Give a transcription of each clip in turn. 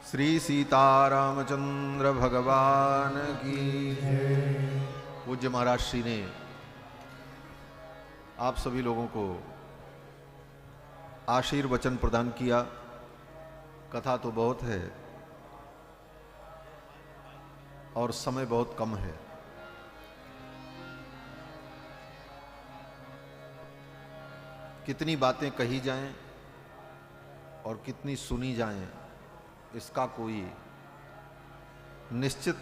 श्री सीतारामचंद्र भगवान की जय। पूज्य महाराज श्री ने आप सभी लोगों को आशीर्वचन प्रदान किया। कथा तो बहुत है और समय बहुत कम है। कितनी बातें कही जाएं और कितनी सुनी जाएं, इसका कोई निश्चित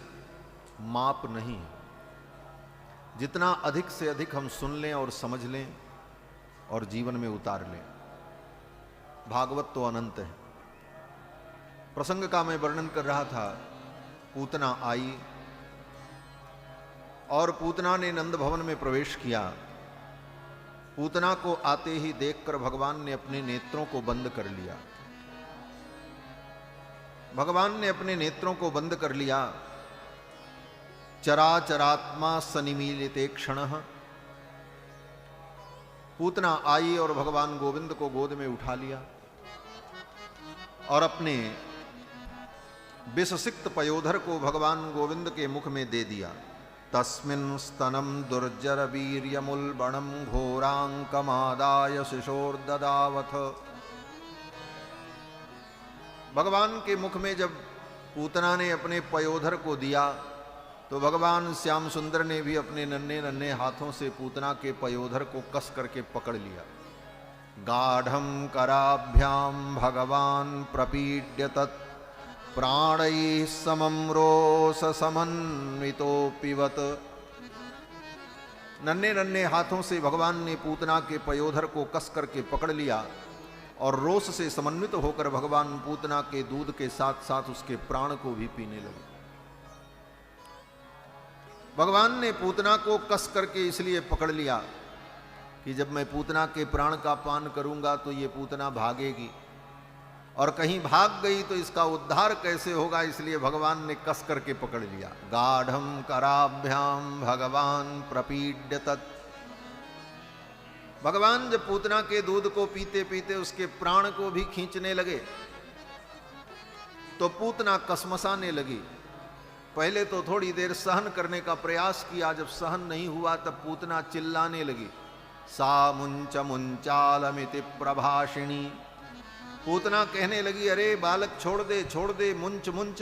माप नहीं। जितना अधिक से अधिक हम सुन लें और समझ लें और जीवन में उतार लें। भागवत तो अनंत है। प्रसंग का मैं वर्णन कर रहा था। पूतना आई और पूतना ने नंद भवन में प्रवेश किया। पूतना को आते ही देखकर भगवान ने अपने नेत्रों को बंद कर लिया। भगवान ने अपने नेत्रों को बंद कर लिया। चराचरात्मा सनिमीलिते क्षणः। पूतना आई और भगवान गोविंद को गोद में उठा लिया और अपने विषसिक्त पयोधर को भगवान गोविंद के मुख में दे दिया। तस्मिन् स्तनं दुर्जर वीर्यमुल्बणं घोरांकमादाय शिशोर्ददावथ। भगवान के मुख में जब पूतना ने अपने पयोधर को दिया तो भगवान श्याम सुंदर ने भी अपने नन्हे नन्हे हाथों से पूतना के पयोधर को कस करके पकड़ लिया। गाढ़ं कराभ्याम भगवान प्रपीड्य तत् प्राणैः समं रोष समन्वितोऽपिवत्। नन्हे नन्हे हाथों से भगवान ने पूतना के पयोधर को कस करके पकड़ लिया और रोष से समन्वित होकर भगवान पूतना के दूध के साथ साथ उसके प्राण को भी पीने लगे। भगवान ने पूतना को कस करके इसलिए पकड़ लिया कि जब मैं पूतना के प्राण का पान करूंगा तो ये पूतना भागेगी और कहीं भाग गई तो इसका उद्धार कैसे होगा, इसलिए भगवान ने कस करके पकड़ लिया। गाढ़ं कराभ्याम भगवान प्रपीड्य तत्। भगवान जब पूतना के दूध को पीते पीते उसके प्राण को भी खींचने लगे तो पूतना कसमसाने लगी। पहले तो थोड़ी देर सहन करने का प्रयास किया, जब सहन नहीं हुआ तब पूतना चिल्लाने लगी। सा मुंच मुंचालमिति प्रभाषिणी। पूतना कहने लगी, अरे बालक छोड़ दे मुंच मुंच।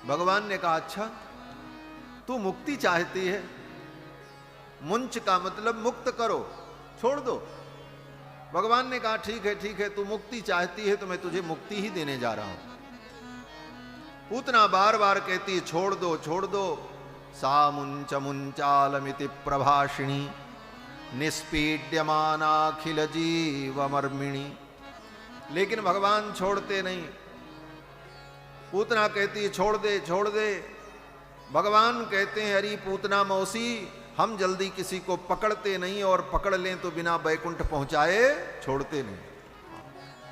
भगवान ने कहा, अच्छा तू मुक्ति चाहती है, मुंच का मतलब मुक्त करो, छोड़ दो। भगवान ने कहा, ठीक है तू मुक्ति चाहती है तो मैं तुझे मुक्ति ही देने जा रहा हूं। पूतना बार बार कहती है, छोड़ दो। सा मुंच मुंचालमिति प्रभाषिणी निष्पीड्यमानाखिल जीवमर्मिणी। लेकिन भगवान छोड़ते नहीं। पूतना कहती है, छोड़ दे। भगवान कहते हैं, अरे पूतना मौसी, हम जल्दी किसी को पकड़ते नहीं और पकड़ लें तो बिना बैकुंठ पहुंचाए छोड़ते नहीं।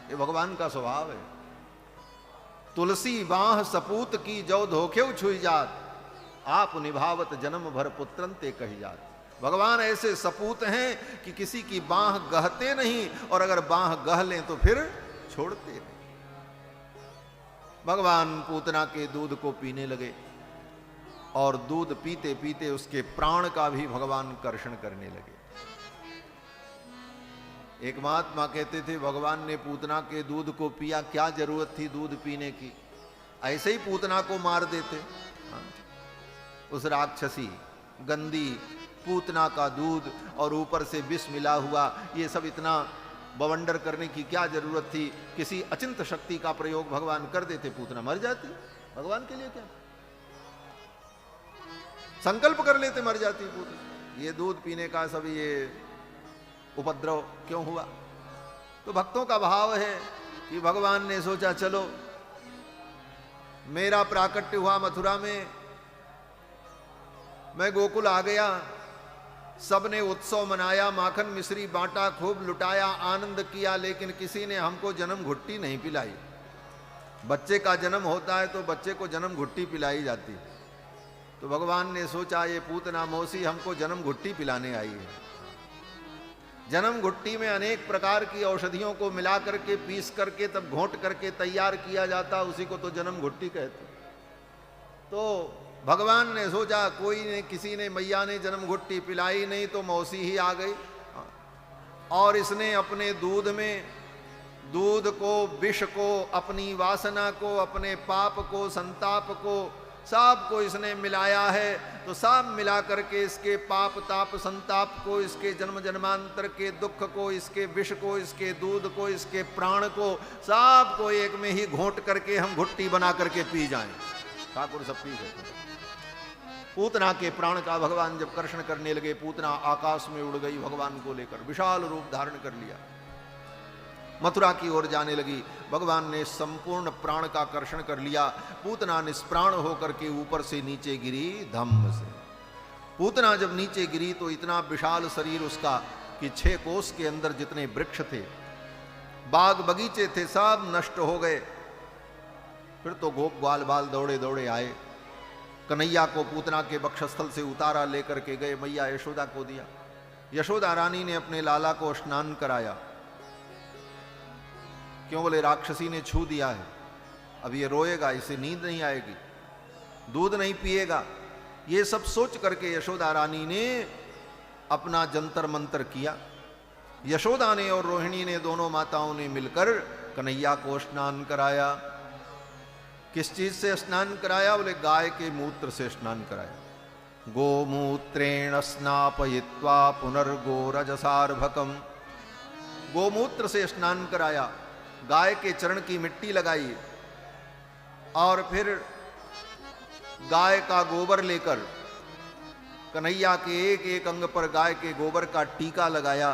ये भगवान का स्वभाव है। तुलसी बाह सपूत की जो धोखे छुई जात, आप निभावत जन्म भर पुत्रन ते कही जात। भगवान ऐसे सपूत हैं कि किसी की बाह गहते नहीं और अगर बाह गह लें तो फिर छोड़ते नहीं। भगवान पूतना के दूध को पीने लगे और दूध पीते पीते उसके प्राण का भी भगवान कर्षण करने लगे। एक महात्मा कहते थे, भगवान ने पूतना के दूध को पिया, क्या जरूरत थी दूध पीने की, ऐसे ही पूतना को मार देते। उस राक्षसी गंदी पूतना का दूध और ऊपर से विष मिला हुआ, ये सब इतना बवंडर करने की क्या जरूरत थी। किसी अचिंत शक्ति का प्रयोग भगवान कर देते, पूतना मर जाती। भगवान के लिए क्या, संकल्प कर लेते मर जाती पूतना। ये दूध पीने का सब ये उपद्रव क्यों हुआ। तो भक्तों का भाव है कि भगवान ने सोचा, चलो मेरा प्राकट्य हुआ मथुरा में, मैं गोकुल आ गया, सबने उत्सव मनाया, माखन मिश्री बांटा, खूब लुटाया, आनंद किया, लेकिन किसी ने हमको जन्म घुट्टी नहीं पिलाई। बच्चे का जन्म होता है तो बच्चे को जन्म घुट्टी पिलाई जाती। तो भगवान ने सोचा, ये पूतना मौसी हमको जन्म घुट्टी पिलाने आई है। जन्म घुट्टी में अनेक प्रकार की औषधियों को मिला करके पीस करके तब घोंट करके तैयार किया जाता, उसी को तो जन्म घुट्टी कहते। तो भगवान ने सोचा कोई ने, किसी ने, मैया ने जन्म घुट्टी पिलाई नहीं तो मौसी ही आ गई, और इसने अपने दूध में, दूध को, विष को, अपनी वासना को, अपने पाप को, संताप को, सब को इसने मिलाया है। तो सब मिला करके इसके पाप ताप संताप को, इसके जन्म जन्मांतर के दुख को, इसके विष को, इसके दूध को, इसके प्राण को, सब को एक में ही घोंट करके हम घुट्टी बना करके पी जाएं। ठाकुर सब पी गए। पूतना के प्राण का भगवान जब कर्षण करने लगे, पूतना आकाश में उड़ गई भगवान को लेकर, विशाल रूप धारण कर लिया, मथुरा की ओर जाने लगी। भगवान ने संपूर्ण प्राण का कर्षण कर लिया। पूतना निष्प्राण होकर के ऊपर से नीचे गिरी धम्म से। पूतना जब नीचे गिरी तो इतना विशाल शरीर उसका कि 6 कोस के अंदर जितने वृक्ष थे, बाग बगीचे थे, सब नष्ट हो गए। फिर तो गोप ग्वाल बाल दौड़े दौड़े आए, कन्हैया को पूतना के वक्षस्थल से उतारा, लेकर के गए, मैया यशोदा को दिया। यशोदा रानी ने अपने लाला को स्नान कराया। क्यों? बोले राक्षसी ने छू दिया है, अब ये रोएगा, इसे नींद नहीं आएगी, दूध नहीं पिएगा। ये सब सोच करके यशोदा रानी ने अपना जंतर मंतर किया। यशोदा ने और रोहिणी ने, दोनों माताओं ने मिलकर कन्हैया को स्नान कराया। किस चीज से स्नान कराया? बोले गाय के मूत्र से स्नान कराया। गोमूत्रेण स्नापयित्वा पुनर्गोरजसार्भकम, गोमूत्र से स्नान कराया, गाय के चरण की मिट्टी लगाई और फिर गाय का गोबर लेकर कन्हैया के एक एक अंग पर गाय के गोबर का टीका लगाया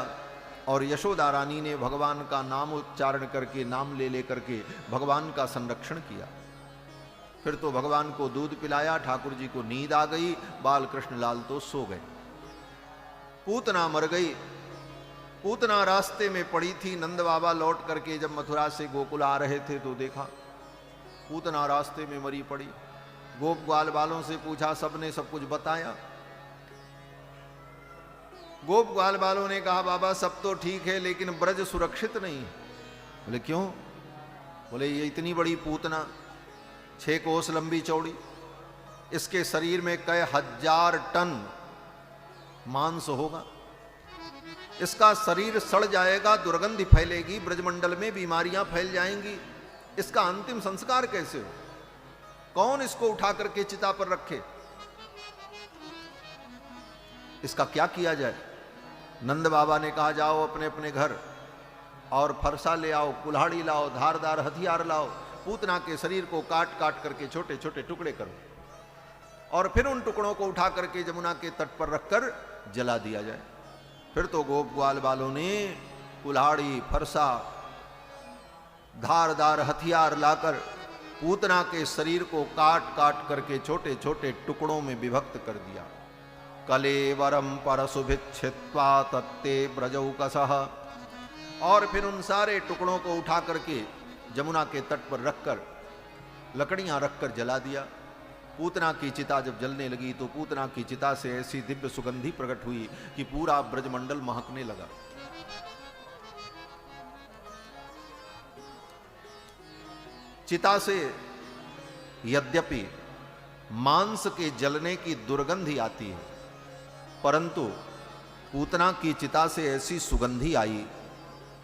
और यशोदा रानी ने भगवान का नाम उच्चारण करके, नाम ले लेकर के भगवान का संरक्षण किया। फिर तो भगवान को दूध पिलाया, ठाकुर जी को नींद आ गई, बाल कृष्ण लाल तो सो गए। पूतना मर गई। पूतना रास्ते में पड़ी थी। नंद बाबा लौट करके जब मथुरा से गोकुल आ रहे थे तो देखा पूतना रास्ते में मरी पड़ी। गोप ग्वाल बालों से पूछा, सबने सब कुछ बताया। गोप ग्वाल बालों ने कहा, बाबा सब तो ठीक है लेकिन ब्रज सुरक्षित नहीं है। बोले क्यों? बोले ये इतनी बड़ी पूतना, 6 कोस लंबी चौड़ी, इसके शरीर में कई 1000 टन मांस होगा, इसका शरीर सड़ जाएगा, दुर्गंध फैलेगी, ब्रजमंडल में बीमारियां फैल जाएंगी, इसका अंतिम संस्कार कैसे हो? कौन इसको उठा करके चिता पर रखे? इसका क्या किया जाए? नंद बाबा ने कहा, जाओ अपने अपने घर और फरसा ले आओ, कुल्हाड़ी लाओ, धारदार हथियार लाओ, पूतना के शरीर को काट काट करके छोटे छोटे टुकड़े करो और फिर उन टुकड़ों को उठा करके जमुना के तट पर रखकर जला दिया जाए। फिर तो गोप ग्वाल बालों ने कुल्हाड़ी, फरसा, धारदार हथियार लाकर पूतना के शरीर को काट काट करके छोटे छोटे टुकड़ों में विभक्त कर दिया। कलेवरम परशुभिच्छित्वा तत्ते ब्रजौकसः, और फिर उन सारे टुकड़ों को उठा करके जमुना के तट पर रखकर, लकड़ियां रखकर जला दिया। पूतना की चिता जब जलने लगी तो पूतना की चिता से ऐसी दिव्य सुगंधी प्रकट हुई कि पूरा ब्रजमंडल महकने लगा। चिता से यद्यपि मांस के जलने की दुर्गंधी आती है, परंतु पूतना की चिता से ऐसी सुगंधी आई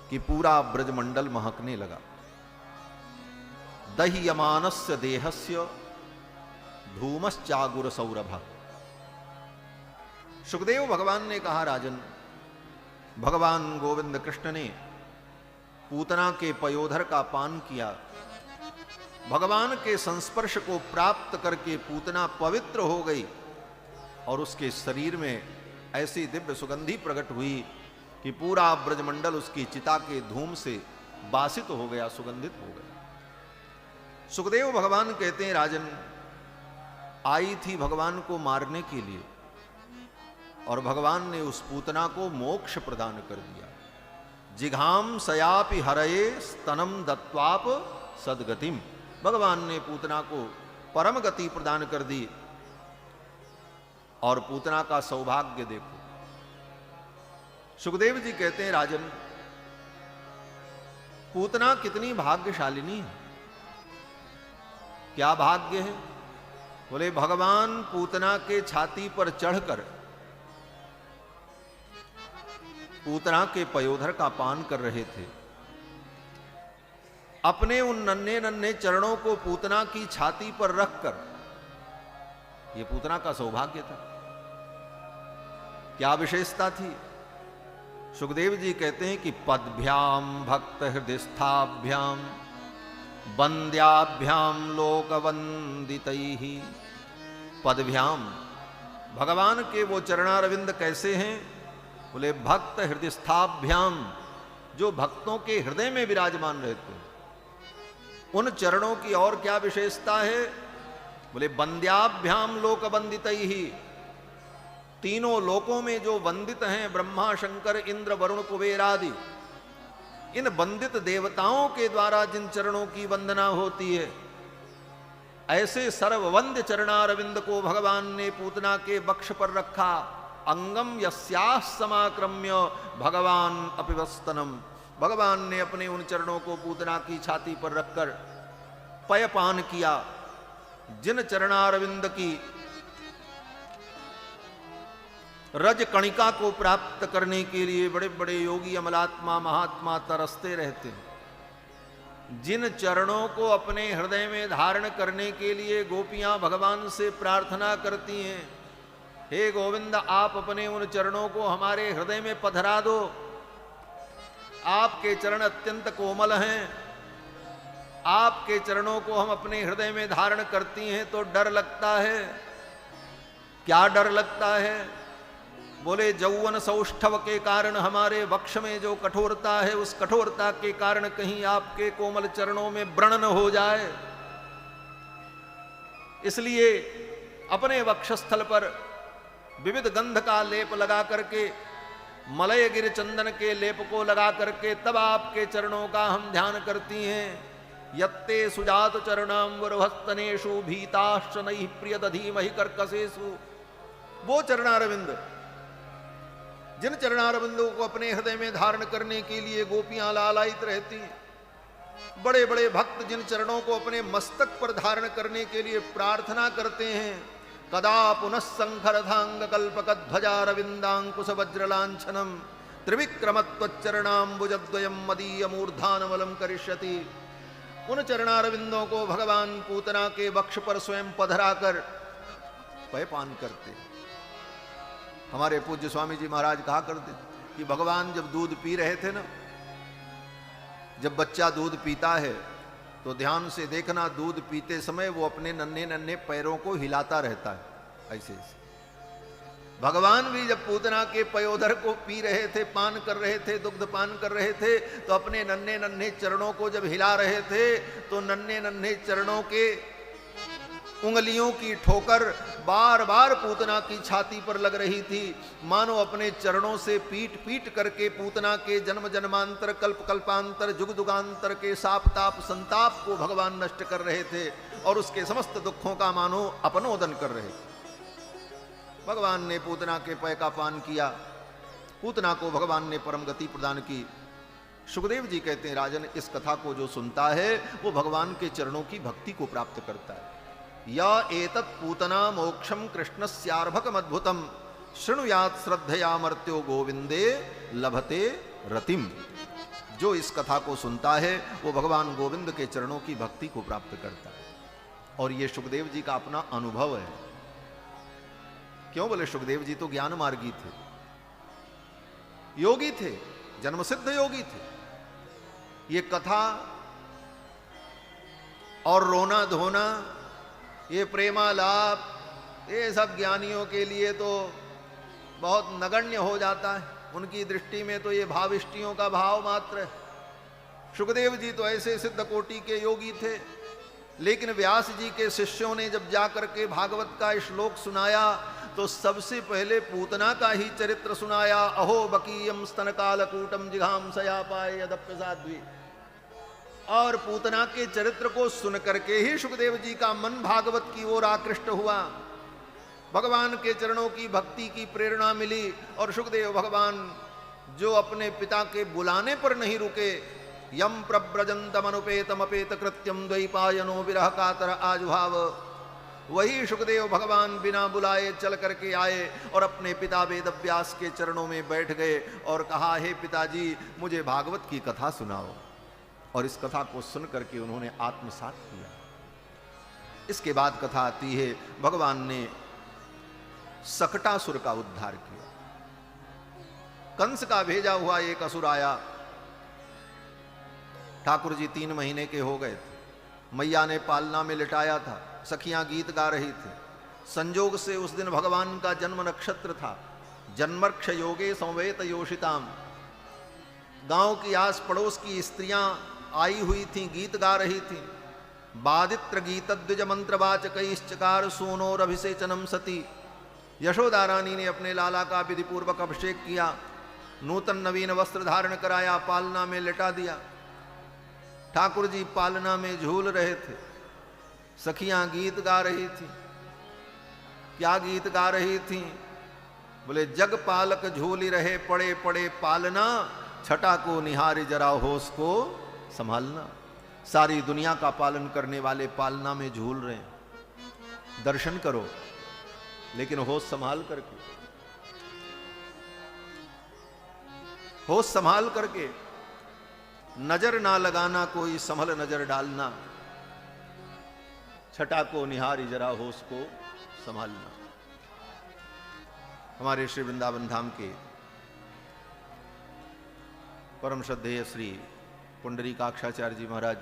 कि पूरा ब्रजमंडल महकने लगा। दह्यमानस्य देहस्य धूमश्चागुर सौरभ। सुखदेव भगवान ने कहा, राजन, भगवान गोविंद कृष्ण ने पूतना के पयोधर का पान किया, भगवान के संस्पर्श को प्राप्त करके पूतना पवित्र हो गई और उसके शरीर में ऐसी दिव्य सुगंधी प्रकट हुई कि पूरा ब्रजमंडल उसकी चिता के धूम से बासित हो गया, सुगंधित हो गया। सुखदेव भगवान कहते हैं, राजन, आई थी भगवान को मारने के लिए और भगवान ने उस पूतना को मोक्ष प्रदान कर दिया। जिघाम सयापि हरये स्तनम दत्वाप सदगतिम। भगवान ने पूतना को परम गति प्रदान कर दी। और पूतना का सौभाग्य देखो, सुखदेव जी कहते हैं राजन, पूतना कितनी भाग्यशालिनी है। क्या भाग्य है? बोले भगवान पूतना के छाती पर चढ़कर पूतना के पयोधर का पान कर रहे थे। अपने उन नन्हे नन्हे चरणों को पूतना की छाती पर रखकर, यह पूतना का सौभाग्य था। क्या विशेषता थी? सुखदेव जी कहते हैं कि पदभ्याम भक्त हृदयस्थाभ्याम वंद्याभ्याम लोकवंदितैहि। पदभ्याम, भगवान के वो चरणारविंद कैसे हैं? बोले भक्त हृदयस्थाभ्याम, जो भक्तों के हृदय में विराजमान रहते हैं, उन चरणों की और क्या विशेषता है? बोले वंद्याभ्याम लोकवंदितैहि, तीनों लोकों में जो वंदित हैं, ब्रह्मा शंकर इंद्र वरुण कुबेर आदि, इन वंदित देवताओं के द्वारा जिन चरणों की वंदना होती है, ऐसे सर्ववंद्य चरणारविंद को भगवान ने पूतना के वक्ष पर रखा। अंगम यस्याः समाक्रम्य भगवान अपिवस्तनम, भगवान ने अपने उन चरणों को पूतना की छाती पर रखकर पयपान किया। जिन चरणारविंद की रज कणिका को प्राप्त करने के लिए बड़े बड़े योगी अमलात्मा महात्मा तरसते रहते हैं, जिन चरणों को अपने हृदय में धारण करने के लिए गोपियां भगवान से प्रार्थना करती हैं, हे गोविंद आप अपने उन चरणों को हमारे हृदय में पधरा दो, आपके चरण अत्यंत कोमल हैं, आपके चरणों को हम अपने हृदय में धारण करती हैं तो डर लगता है। क्या डर लगता है? बोले यौवन सौष्ठव के कारण हमारे वक्ष में जो कठोरता है, उस कठोरता के कारण कहीं आपके कोमल चरणों में व्रण न हो जाए, इसलिए अपने वक्षस्थल पर विविध गंध का लेप लगा करके, मलय गिर चंदन के लेप को लगा करके तब आपके चरणों का हम ध्यान करती हैं। यत्ते सुजात चरणाम्बुरभस्तनेषु भीताश्च नैः प्रियदधीमहि कर्कशेषु। वो चरणारविंद, जिन चरणारविंदों को अपने हृदय में धारण करने के लिए गोपियां लालायित रहती हैं, बड़े बड़े भक्त जिन चरणों को अपने मस्तक पर धारण करने के लिए प्रार्थना करते हैं, कदा पुनः संखरथांग कल्पकध्वजारविंदांकुश वज्रलांछनम त्रिविक्रमत्वच्चरणाम्बुजद्वयम मदीय मूर्धानवलम करिष्यति। उन चरणारविंदों को भगवान पूतना के वक्ष पर स्वयं पधराकर पयपान करते। हमारे पूज्य स्वामी जी महाराज कहा करते कि भगवान जब दूध पी रहे थे ना, जब बच्चा दूध पीता है तो ध्यान से देखना, दूध पीते समय वो अपने नन्हे नन्हे पैरों को हिलाता रहता है ऐसे ऐसे। भगवान भी जब पूतना के पयोधर को पी रहे थे, पान कर रहे थे, दुग्ध पान कर रहे थे, तो अपने नन्हे नन्हे चरणों को जब हिला रहे थे तो नन्हे नन्हे चरणों के उंगलियों की ठोकर बार बार पूतना की छाती पर लग रही थी, मानो अपने चरणों से पीट पीट करके पूतना के जन्म जन्मांतर कल्प कल्पांतर जुग जुगांतर के साप ताप संताप को भगवान नष्ट कर रहे थे और उसके समस्त दुखों का मानो अपनोदन कर रहे थे। भगवान ने पूतना के पय का पान किया, पूतना को भगवान ने परम गति प्रदान की। सुखदेव जी कहते हैं राजन, इस कथा को जो सुनता है वो भगवान के चरणों की भक्ति को प्राप्त करता है। या एतत् पूतना मोक्षम कृष्णस्यार्भकमद्भुतम शृणुयात् श्रद्धया मर्त्यो गोविंदे लभते रतिम। जो इस कथा को सुनता है वो भगवान गोविंद के चरणों की भक्ति को प्राप्त करता है। और ये सुखदेव जी का अपना अनुभव है। क्यों? बोले सुखदेव जी तो ज्ञान मार्गी थे, योगी थे, जन्मसिद्ध योगी थे। ये कथा और रोना धोना, ये प्रेमालाप, ये सब ज्ञानियों के लिए तो बहुत नगण्य हो जाता है। उनकी दृष्टि में तो ये भाविष्टियों का भाव मात्र है। सुखदेव जी तो ऐसे सिद्ध कोटि के योगी थे, लेकिन व्यास जी के शिष्यों ने जब जाकर के भागवत का श्लोक सुनाया तो सबसे पहले पूतना का ही चरित्र सुनाया। अहो बकीयम स्तन कालकूटम जिघाम सयापाय यदप्य साध्वी। और पूतना के चरित्र को सुन करके ही सुखदेव जी का मन भागवत की ओर आकृष्ट हुआ। भगवान के चरणों की भक्ति की प्रेरणा मिली और सुखदेव भगवान जो अपने पिता के बुलाने पर नहीं रुके, यम प्रव्रजंतम अनुपेतम अपेत कृत्यम द्वैपायनो विरह कातर आजुभाव, वही सुखदेव भगवान बिना बुलाए चल करके आए और अपने पिता वेदव्यास के चरणों में बैठ गए और कहा, हे पिताजी मुझे भागवत की कथा सुनाओ। और इस कथा को सुन करके उन्होंने आत्मसात किया। इसके बाद कथा आती है, भगवान ने सकटासुर का उद्धार किया। कंस का भेजा हुआ एक असुर आया। ठाकुर जी 3 महीने के हो गए थे, मैया ने पालना में लिटाया था, सखियां गीत गा रही थी। संजोग से उस दिन भगवान का जन्म नक्षत्र था। जन्मर्क्ष योगे संवेत योषिताम। गांव की आस पड़ोस की स्त्रियां आई हुई थीं, गीत गा रही थीं। बादित्र गीत द्विज मंत्रवाच कईश्चकार सोनोर अभिषेचनम सती। यशोदा रानी ने अपने लाला का विधि पूर्वक अभिषेक किया, नूतन नवीन वस्त्र धारण कराया, पालना में लिटा दिया। ठाकुर जी पालना में झूल रहे थे, सखियां गीत गा रही थी। क्या गीत गा रही थी? बोले, जग पालक झूली रहे पड़े पड़े पालना, छटा को निहारी जरा होश को संभालना। सारी दुनिया का पालन करने वाले पालना में झूल रहे हैं। दर्शन करो लेकिन होश संभाल करके, होश संभाल करके। नजर ना लगाना कोई, संभल नजर डालना। छटा को निहारी जरा होश को संभालना। हमारे श्री वृंदावन धाम के परम श्रद्धेय श्री पुंडरीकाक्षाचार्य जी महाराज,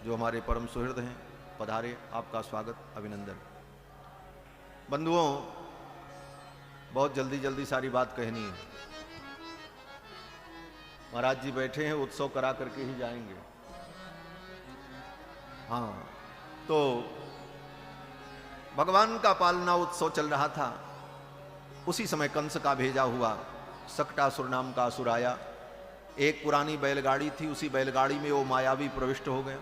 जो हमारे परम सुहृद हैं, पधारे। आपका स्वागत, अभिनंदन। बंधुओं, बहुत जल्दी जल्दी सारी बात कहनी है। महाराज जी बैठे हैं, उत्सव करा करके ही जाएंगे। हाँ, तो भगवान का पालना उत्सव चल रहा था। उसी समय कंस का भेजा हुआ सकटासुर नाम का असुर आया। एक पुरानी बैलगाड़ी थी, उसी बैलगाड़ी में वो मायावी प्रविष्ट हो गया।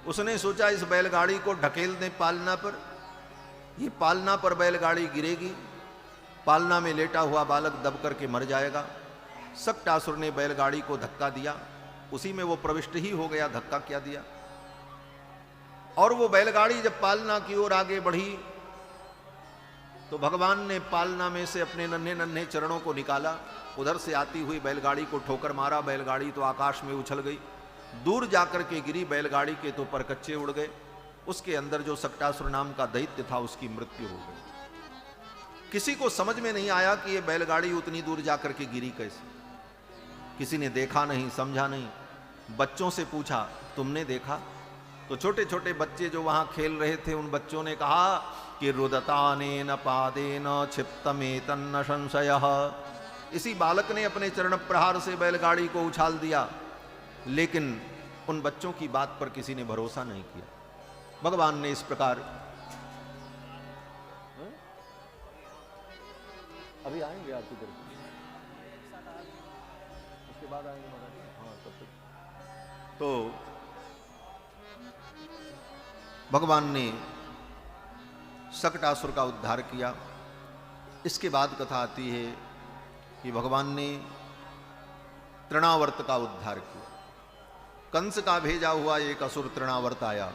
उसने सोचा इस बैलगाड़ी को ढकेल दें पालना पर, ये पालना पर बैलगाड़ी गिरेगी, पालना में लेटा हुआ बालक दब करके मर जाएगा। सकटासुर ने बैलगाड़ी को धक्का दिया, उसी में वो प्रविष्ट ही हो गया। धक्का क्या दिया? और वो बैलगाड़ी जब पालना की ओर आगे बढ़ी तो भगवान ने पालना में से अपने नन्हे नन्हे चरणों को निकाला। उधर से आती हुई बैलगाड़ी को ठोकर मारा। बैलगाड़ी तो आकाश में उछल गई, दूर जाकर के गिरी। बैलगाड़ी के तो परकच्चे उड़ गए। उसके अंदर जो सकटासुर नाम का दैत्य था, उसकी मृत्यु हो गई। किसी को समझ में नहीं आया कि ये बैलगाड़ी उतनी दूर जाकर के गिरी कैसे। किसी ने देखा नहीं, समझा नहीं। बच्चों से पूछा, तुमने देखा? तो छोटे छोटे बच्चे जो वहां खेल रहे थे, उन बच्चों ने कहा कि रुदतानेन पादेन क्षिप्तमेतन्न संशयः। इसी बालक ने अपने चरण प्रहार से बैलगाड़ी को उछाल दिया। लेकिन उन बच्चों की बात पर किसी ने भरोसा नहीं किया। भगवान ने इस प्रकार, अभी आएंगे आरती करके, उसके बाद आएंगे महाराज। हाँ, तब तक तो भगवान ने सकटासुर का उद्धार किया। इसके बाद कथा आती है कि भगवान ने तृणावर्त का उद्धार किया। कंस का भेजा हुआ एक असुर तृणावर्त आया,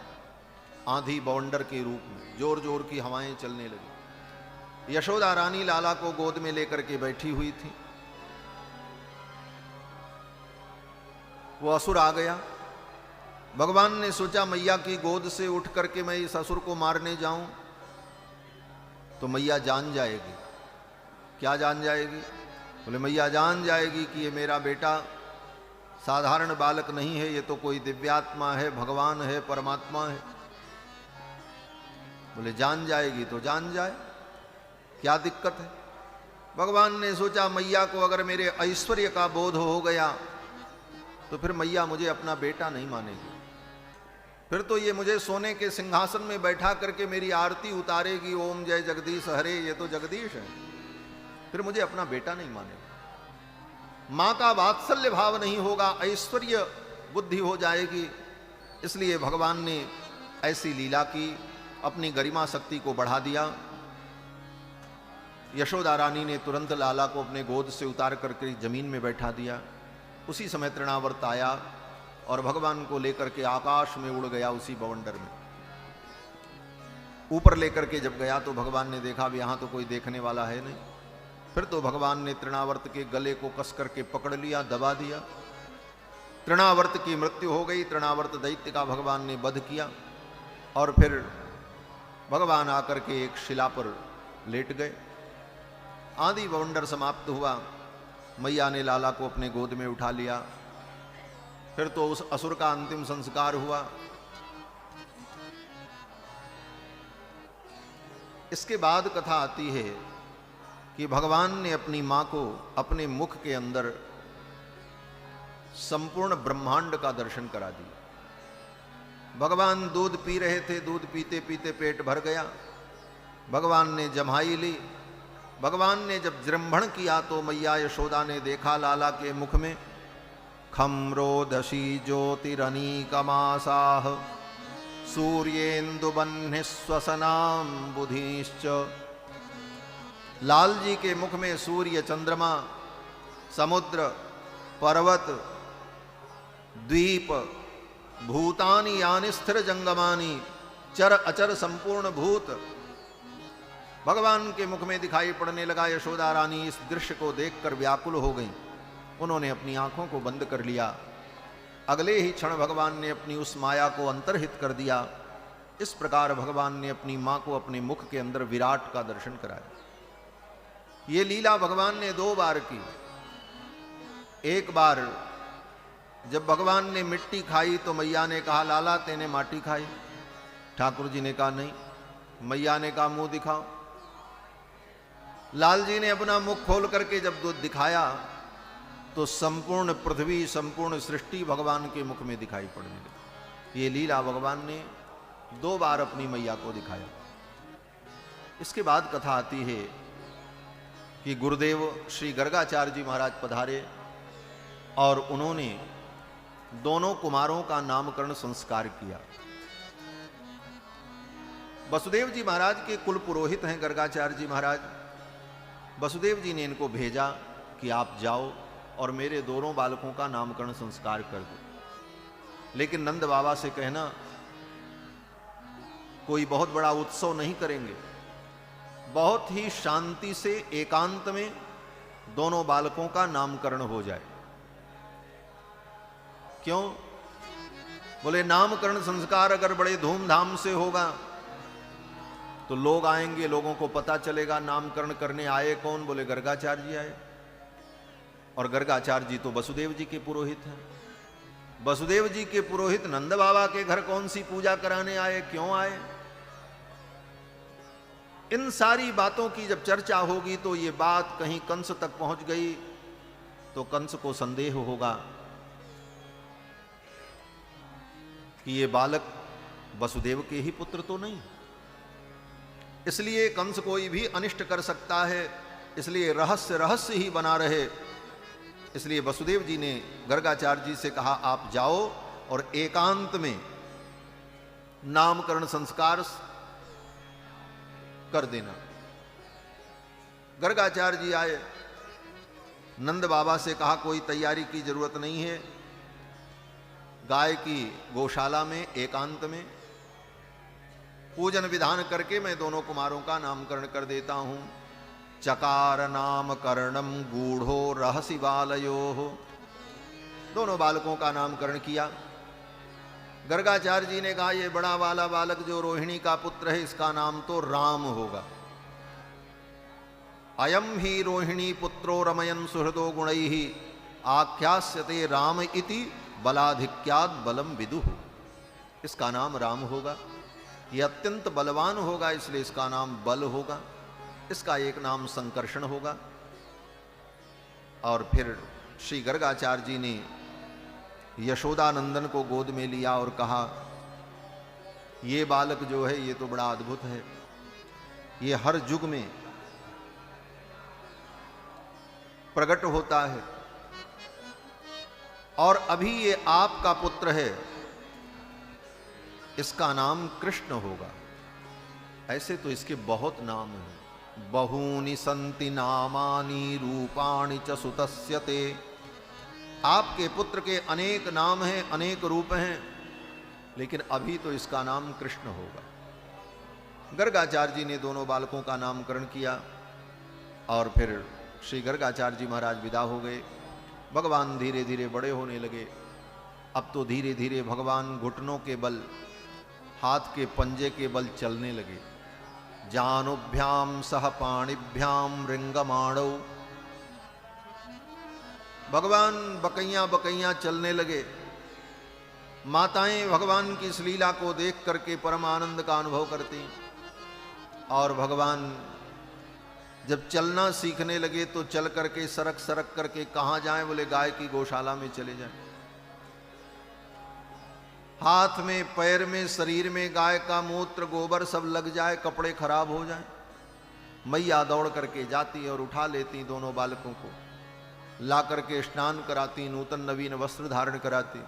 आंधी बौंडर के रूप में। जोर जोर की हवाएं चलने लगी। यशोदा रानी लाला को गोद में लेकर के बैठी हुई थी। वो असुर आ गया। भगवान ने सोचा मैया की गोद से उठ करके मैं इस असुर को मारने जाऊं तो मैया जान जाएगी। क्या जान जाएगी? बोले, मैया जान जाएगी कि ये मेरा बेटा साधारण बालक नहीं है, ये तो कोई दिव्यात्मा है, भगवान है, परमात्मा है। बोले, जान जाएगी तो जान जाए, क्या दिक्कत है। भगवान ने सोचा मैया को अगर मेरे ऐश्वर्य का बोध हो गया तो फिर मैया मुझे अपना बेटा नहीं मानेगी। फिर तो ये मुझे सोने के सिंहासन में बैठा करके मेरी आरती उतारेगी, ओम जय जगदीश हरे, ये तो जगदीश है। फिर मुझे अपना बेटा नहीं मानेगा। मां का वात्सल्य भाव नहीं होगा, ऐश्वर्य बुद्धि हो जाएगी। इसलिए भगवान ने ऐसी लीला की, अपनी गरिमा शक्ति को बढ़ा दिया। यशोदा रानी ने तुरंत लाला को अपने गोद से उतार करके जमीन में बैठा दिया। उसी समय तृणावर्त आया और भगवान को लेकर के आकाश में उड़ गया। उसी बवंडर में ऊपर लेकर के जब गया तो भगवान ने देखा, अब यहाँ तो कोई देखने वाला है नहीं। फिर तो भगवान ने तृणावर्त के गले को कस करके पकड़ लिया, दबा दिया। तृणावर्त की मृत्यु हो गई। तृणावर्त दैत्य का भगवान ने वध किया और फिर भगवान आकर के एक शिला पर लेट गए। आदि बवंडर समाप्त हुआ। मैया ने लाला को अपने गोद में उठा लिया। फिर तो उस असुर का अंतिम संस्कार हुआ। इसके बाद कथा आती है कि भगवान ने अपनी मां को अपने मुख के अंदर संपूर्ण ब्रह्मांड का दर्शन करा दिया। भगवान दूध पी रहे थे, दूध पीते पीते पेट भर गया। भगवान ने जम्हाई ली। भगवान ने जब जृंभण किया तो मैया यशोदा ने देखा लाला के मुख में खम्रोदशी ज्योतिरनीकमासाह सूर्येन्दुबन्हि स्वसनाम बुधिश्च। लाल जी के मुख में सूर्य, चंद्रमा, समुद्र, पर्वत, द्वीप, भूतानि यानि स्थिर जंगमानि, चर अचर संपूर्ण भूत भगवान के मुख में दिखाई पड़ने लगा। यशोदा रानी इस दृश्य को देखकर व्याकुल हो गई। उन्होंने अपनी आंखों को बंद कर लिया। अगले ही क्षण भगवान ने अपनी उस माया को अंतर्हित कर दिया। इस प्रकार भगवान ने अपनी मां को अपने मुख के अंदर विराट का दर्शन कराया। ये लीला भगवान ने 2 बार की। एक बार जब भगवान ने मिट्टी खाई तो मैया ने कहा, लाला तेने माटी खाई? ठाकुर जी ने कहा नहीं। मैया ने कहा, मुंह दिखाओ। लाल जी ने अपना मुख खोल करके जब दूध दिखाया तो संपूर्ण पृथ्वी, संपूर्ण सृष्टि भगवान के मुख में दिखाई पड़ने लगी। ये लीला भगवान ने 2 बार अपनी मैया को दिखाया। इसके बाद कथा आती है कि गुरुदेव श्री गर्गाचार्य जी महाराज पधारे और उन्होंने दोनों कुमारों का नामकरण संस्कार किया। वसुदेव जी महाराज के कुल पुरोहित हैं गर्गाचार्य जी महाराज। वसुदेव जी ने इनको भेजा कि आप जाओ और मेरे दोनों बालकों का नामकरण संस्कार कर दो। लेकिन नंद बाबा से कहना कोई बहुत बड़ा उत्सव नहीं करेंगे, बहुत ही शांति से एकांत में दोनों बालकों का नामकरण हो जाए। क्यों? बोले नामकरण संस्कार अगर बड़े धूमधाम से होगा तो लोग आएंगे, लोगों को पता चलेगा नामकरण करने आए कौन। बोले गर्गाचार्य जी आए। और गर्गाचार्य जी तो वसुदेव जी के पुरोहित हैं। वसुदेव जी के पुरोहित नंद बाबा के घर कौन सी पूजा कराने आए, क्यों आए? इन सारी बातों की जब चर्चा होगी तो ये बात कहीं कंस तक पहुंच गई तो कंस को संदेह होगा कि ये बालक वसुदेव के ही पुत्र तो नहीं। इसलिए कंस कोई भी अनिष्ट कर सकता है, इसलिए रहस्य रहस्य ही बना रहे। इसलिए वसुदेव जी ने गर्गाचार्य जी से कहा, आप जाओ और एकांत में नामकरण संस्कार कर देना। गर्गाचार्य जी आए। नंद बाबा से कहा कोई तैयारी की जरूरत नहीं है, गाय की गौशाला में एकांत में पूजन विधान करके मैं दोनों कुमारों का नामकरण कर देता हूं। चकार नामकरणम गूढ़ो रहसि बालयोः। दोनों बालकों का नामकरण किया। गर्गाचार्य जी ने कहा, यह बड़ा वाला बालक जो रोहिणी का पुत्र है इसका नाम तो राम होगा। अयम ही रोहिणी पुत्रो रमयन सुहृदो गुणैः आख्यास्यते राम इति बलाधिक्याद बलम विदुः। इसका नाम राम होगा। यह अत्यंत बलवान होगा, इसलिए इसका नाम बल होगा। इसका एक नाम संकर्षण होगा। और फिर श्री गर्गाचार्य जी ने यशोदानंदन को गोद में लिया और कहा, ये बालक जो है ये तो बड़ा अद्भुत है, ये हर युग में प्रकट होता है और अभी ये आपका पुत्र है, इसका नाम कृष्ण होगा। ऐसे तो इसके बहुत नाम हैं, बहूनि सन्ति नामानि रूपाणि च सुतस्य ते। आपके पुत्र के अनेक नाम हैं, अनेक रूप हैं, लेकिन अभी तो इसका नाम कृष्ण होगा। गर्गाचार्य जी ने दोनों बालकों का नामकरण किया और फिर श्री गर्गाचार्य जी महाराज विदा हो गए। भगवान धीरे धीरे बड़े होने लगे। अब तो धीरे धीरे भगवान घुटनों के बल, हाथ के पंजे के बल चलने लगे। जानुभ्याम सह पाणिभ्याम रिंगमाणौ, भगवान बकैया बकैया चलने लगे। माताएं भगवान की इस लीला को देख करके परम आनंद का अनुभव करती, और भगवान जब चलना सीखने लगे तो चल करके सरक सरक करके कहाँ जाएं? बोले गाय की गौशाला में चले जाएं। हाथ में, पैर में, शरीर में गाय का मूत्र गोबर सब लग जाए, कपड़े खराब हो जाए, मैया दौड़ करके जाती और उठा लेती दोनों बालकों को, ला करके स्नान कराती, नूतन नवीन वस्त्र धारण कराती,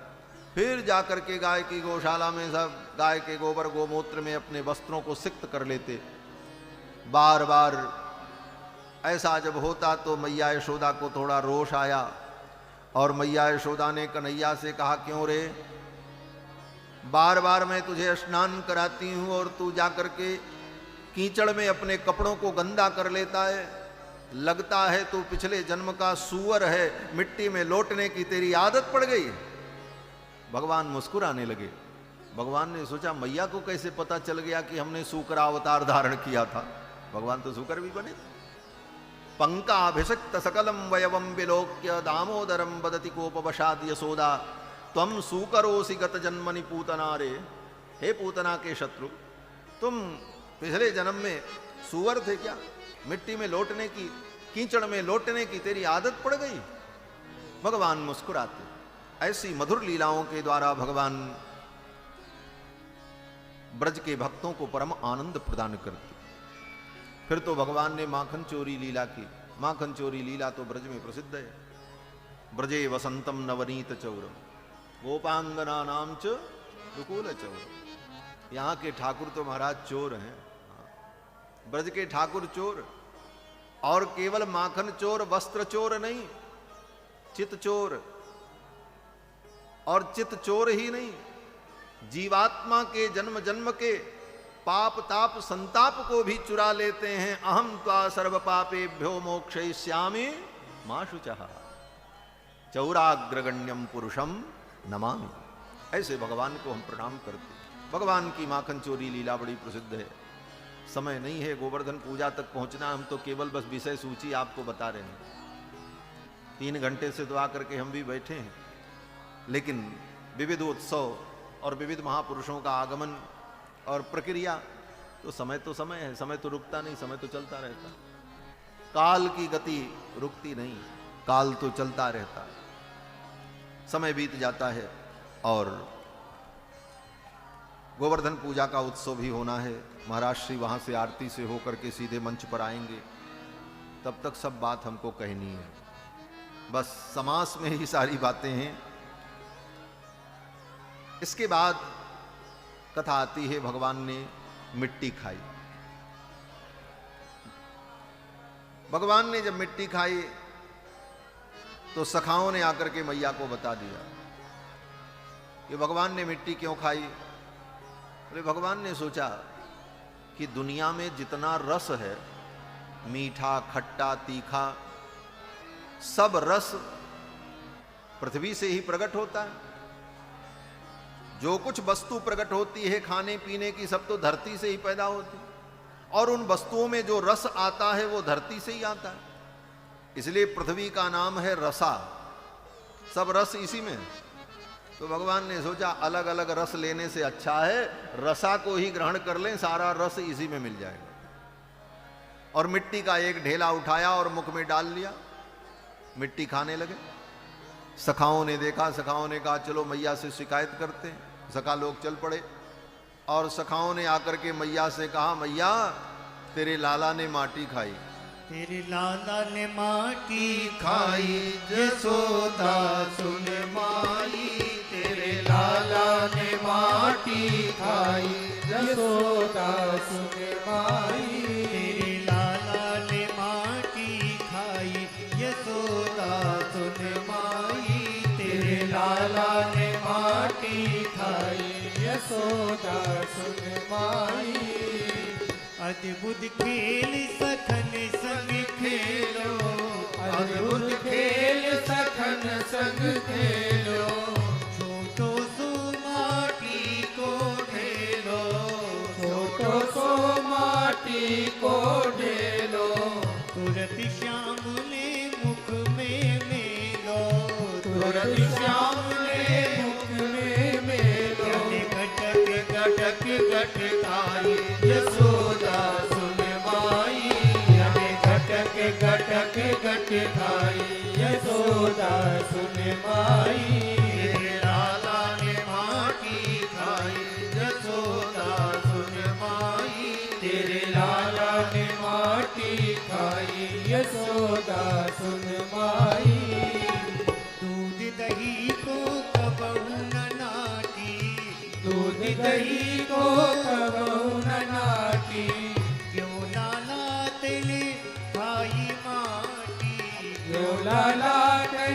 फिर जाकर के गाय की गौशाला में सब गाय के गोबर गोमूत्र में अपने वस्त्रों को सिक्त कर लेते। बार बार ऐसा जब होता तो मैया यशोदा को थोड़ा रोष आया, और मैया यशोदा ने कन्हैया से कहा, क्यों रे, बार बार मैं तुझे स्नान कराती हूं और तू जाकर के कीचड़ में अपने कपड़ों को गंदा कर लेता है। लगता है तू पिछले जन्म का सूअर है, मिट्टी में लौटने की तेरी आदत पड़ गई। भगवान मुस्कुराने लगे। भगवान ने सोचा मैया को कैसे पता चल गया कि हमने सूकर अवतार धारण किया था। भगवान तो सूकर भी बने थे। पंकाभिषिक्त सकलम वयवम विलोक्य दामोदरम बदति कोपवशाद यशोदा त्वम सूकरोसी गत जन्मनि पूतना रे। हे पूतना के शत्रु, तुम पिछले जन्म में सूअर थे क्या? मिट्टी में लौटने की, कीचड़ में लौटने की तेरी आदत पड़ गई। भगवान मुस्कुराते। ऐसी मधुर लीलाओं के द्वारा भगवान ब्रज के भक्तों को परम आनंद प्रदान करते। फिर तो भगवान ने माखन चोरी लीला की। माखन चोरी लीला तो ब्रज में प्रसिद्ध है। ब्रजे वसंतम नवनीत चौरम गोपांगना नाम च दुकूल चौरम। यहाँ के ठाकुर तो महाराज चोर हैं। ब्रज के ठाकुर चोर, और केवल माखन चोर, वस्त्र चोर नहीं, चित चोर। और चित चोर ही नहीं, जीवात्मा के जन्म जन्म के पाप ताप संताप को भी चुरा लेते हैं। अहम त्वा सर्व पापेभ्यो मोक्षयिष्यामि मा शुचः चौराग्रगण्यम पुरुषम नमामि। ऐसे भगवान को हम प्रणाम करते। भगवान की माखन चोरी लीला बड़ी प्रसिद्ध है। समय नहीं है गोवर्धन पूजा तक पहुंचना, हम तो केवल बस विषय सूची आपको बता रहे हैं। 3 घंटे से तो आकर के हम भी बैठे हैं, लेकिन विविध उत्सव और विविध महापुरुषों का आगमन और प्रक्रिया, तो समय है, समय तो रुकता नहीं, समय तो चलता रहता। काल की गति रुकती नहीं, काल तो चलता रहता। समय बीत जाता है और गोवर्धन पूजा का उत्सव भी होना है। महाराज श्री वहां से आरती से होकर के सीधे मंच पर आएंगे, तब तक सब बात हमको कहनी है। बस समास में ही सारी बातें हैं। इसके बाद कथा आती है, भगवान ने मिट्टी खाई। भगवान ने जब मिट्टी खाई तो सखाओं ने आकर के मैया को बता दिया कि भगवान ने मिट्टी क्यों खाई। बोले भगवान ने सोचा कि दुनिया में जितना रस है, मीठा, खट्टा, तीखा, सब रस पृथ्वी से ही प्रकट होता है। जो कुछ वस्तु प्रकट होती है खाने पीने की, सब तो धरती से ही पैदा होती है, और उन वस्तुओं में जो रस आता है वो धरती से ही आता है। इसलिए पृथ्वी का नाम है रसा, सब रस इसी में है। तो भगवान ने सोचा अलग अलग रस लेने से अच्छा है रसा को ही ग्रहण कर लें, सारा रस इसी में मिल जाएगा। और मिट्टी का एक ढेला उठाया और मुख में डाल लिया, मिट्टी खाने लगे। सखाओं ने देखा, सखाओं ने कहा चलो मैया से शिकायत करते हैं। सखा लोग चल पड़े और सखाओं ने आकर के मैया से कहा, मैया तेरे लाला ने माटी खाई, तेरे लाला ने माटी खाई, यशोदा सुन माई। तेरे लाला ने माटी खाई, यशोदा सुन माई। तेरे लाला सुन माई। अद्भुत खेल सखन संग खेलो, अद्भुत खेल सखन संग खेलो, छोटो सो माटी को ढेलो, छोटो सो माटी को ढेलो, तुरत श्याम ने मुख में मेलो, तुरंत श्याम ने मुख में मेलो, घटक घटक घटकाई यशोदा सुन माई। अरे घटक घटक घटकाई यशोदा सुन माई। तेरे लाला ने माटी खाई यशोदा सुन माई। तेरे लाला ने माटी खाई यशोदा सुन माई। दूध दही को कबहू न नाटी, दूध दही को कबहू न नाटी, क्यों लाला तेने खाई माटी, क्यों लाला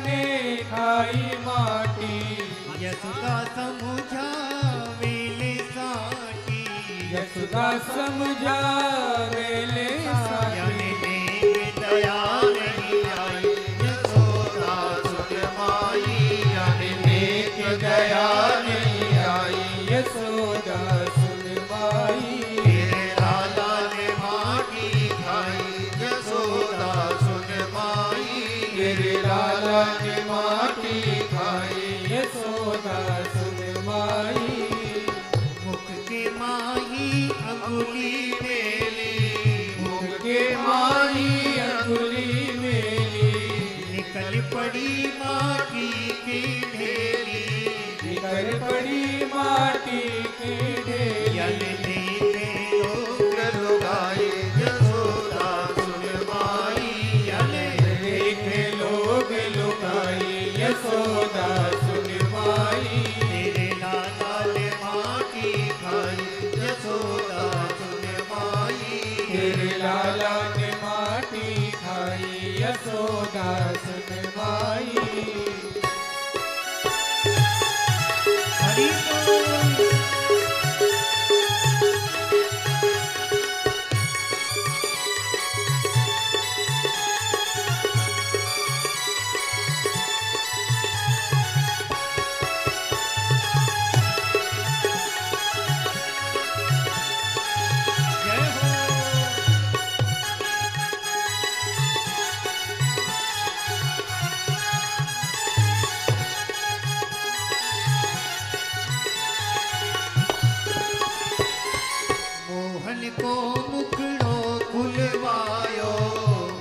ने खाई माटी। यशोदा समझा वेले साटी, यशोदा समझा वेले साटी। यानी देख दया नहीं आई यशोदा सुन माई। यानी नेक दया नहीं आई यशोदा सुन माई। तेरे लाला ने माटी खाई यशोदा सुन माई। तेरे लाला ने माटी खाई यशोदा सुन माई। मुख के माही अंगुली मेली, मुख के माही अंगुली मेली, निकल पड़ी माटी की ढेली, निकल पड़ी माटी की ढेली। यल देखे लोग लुगाई यशोदा सुन माई। यल देखे लोग लुगाई यशोदा सुन माई। तेरे लाला ने माटी खाई यशोदा सुन माई। तेरे लाला ने माटी खाई यशोदा सुन माई। हरि बोल। जय हो। मोहन को मुखड़ो खुलवायो,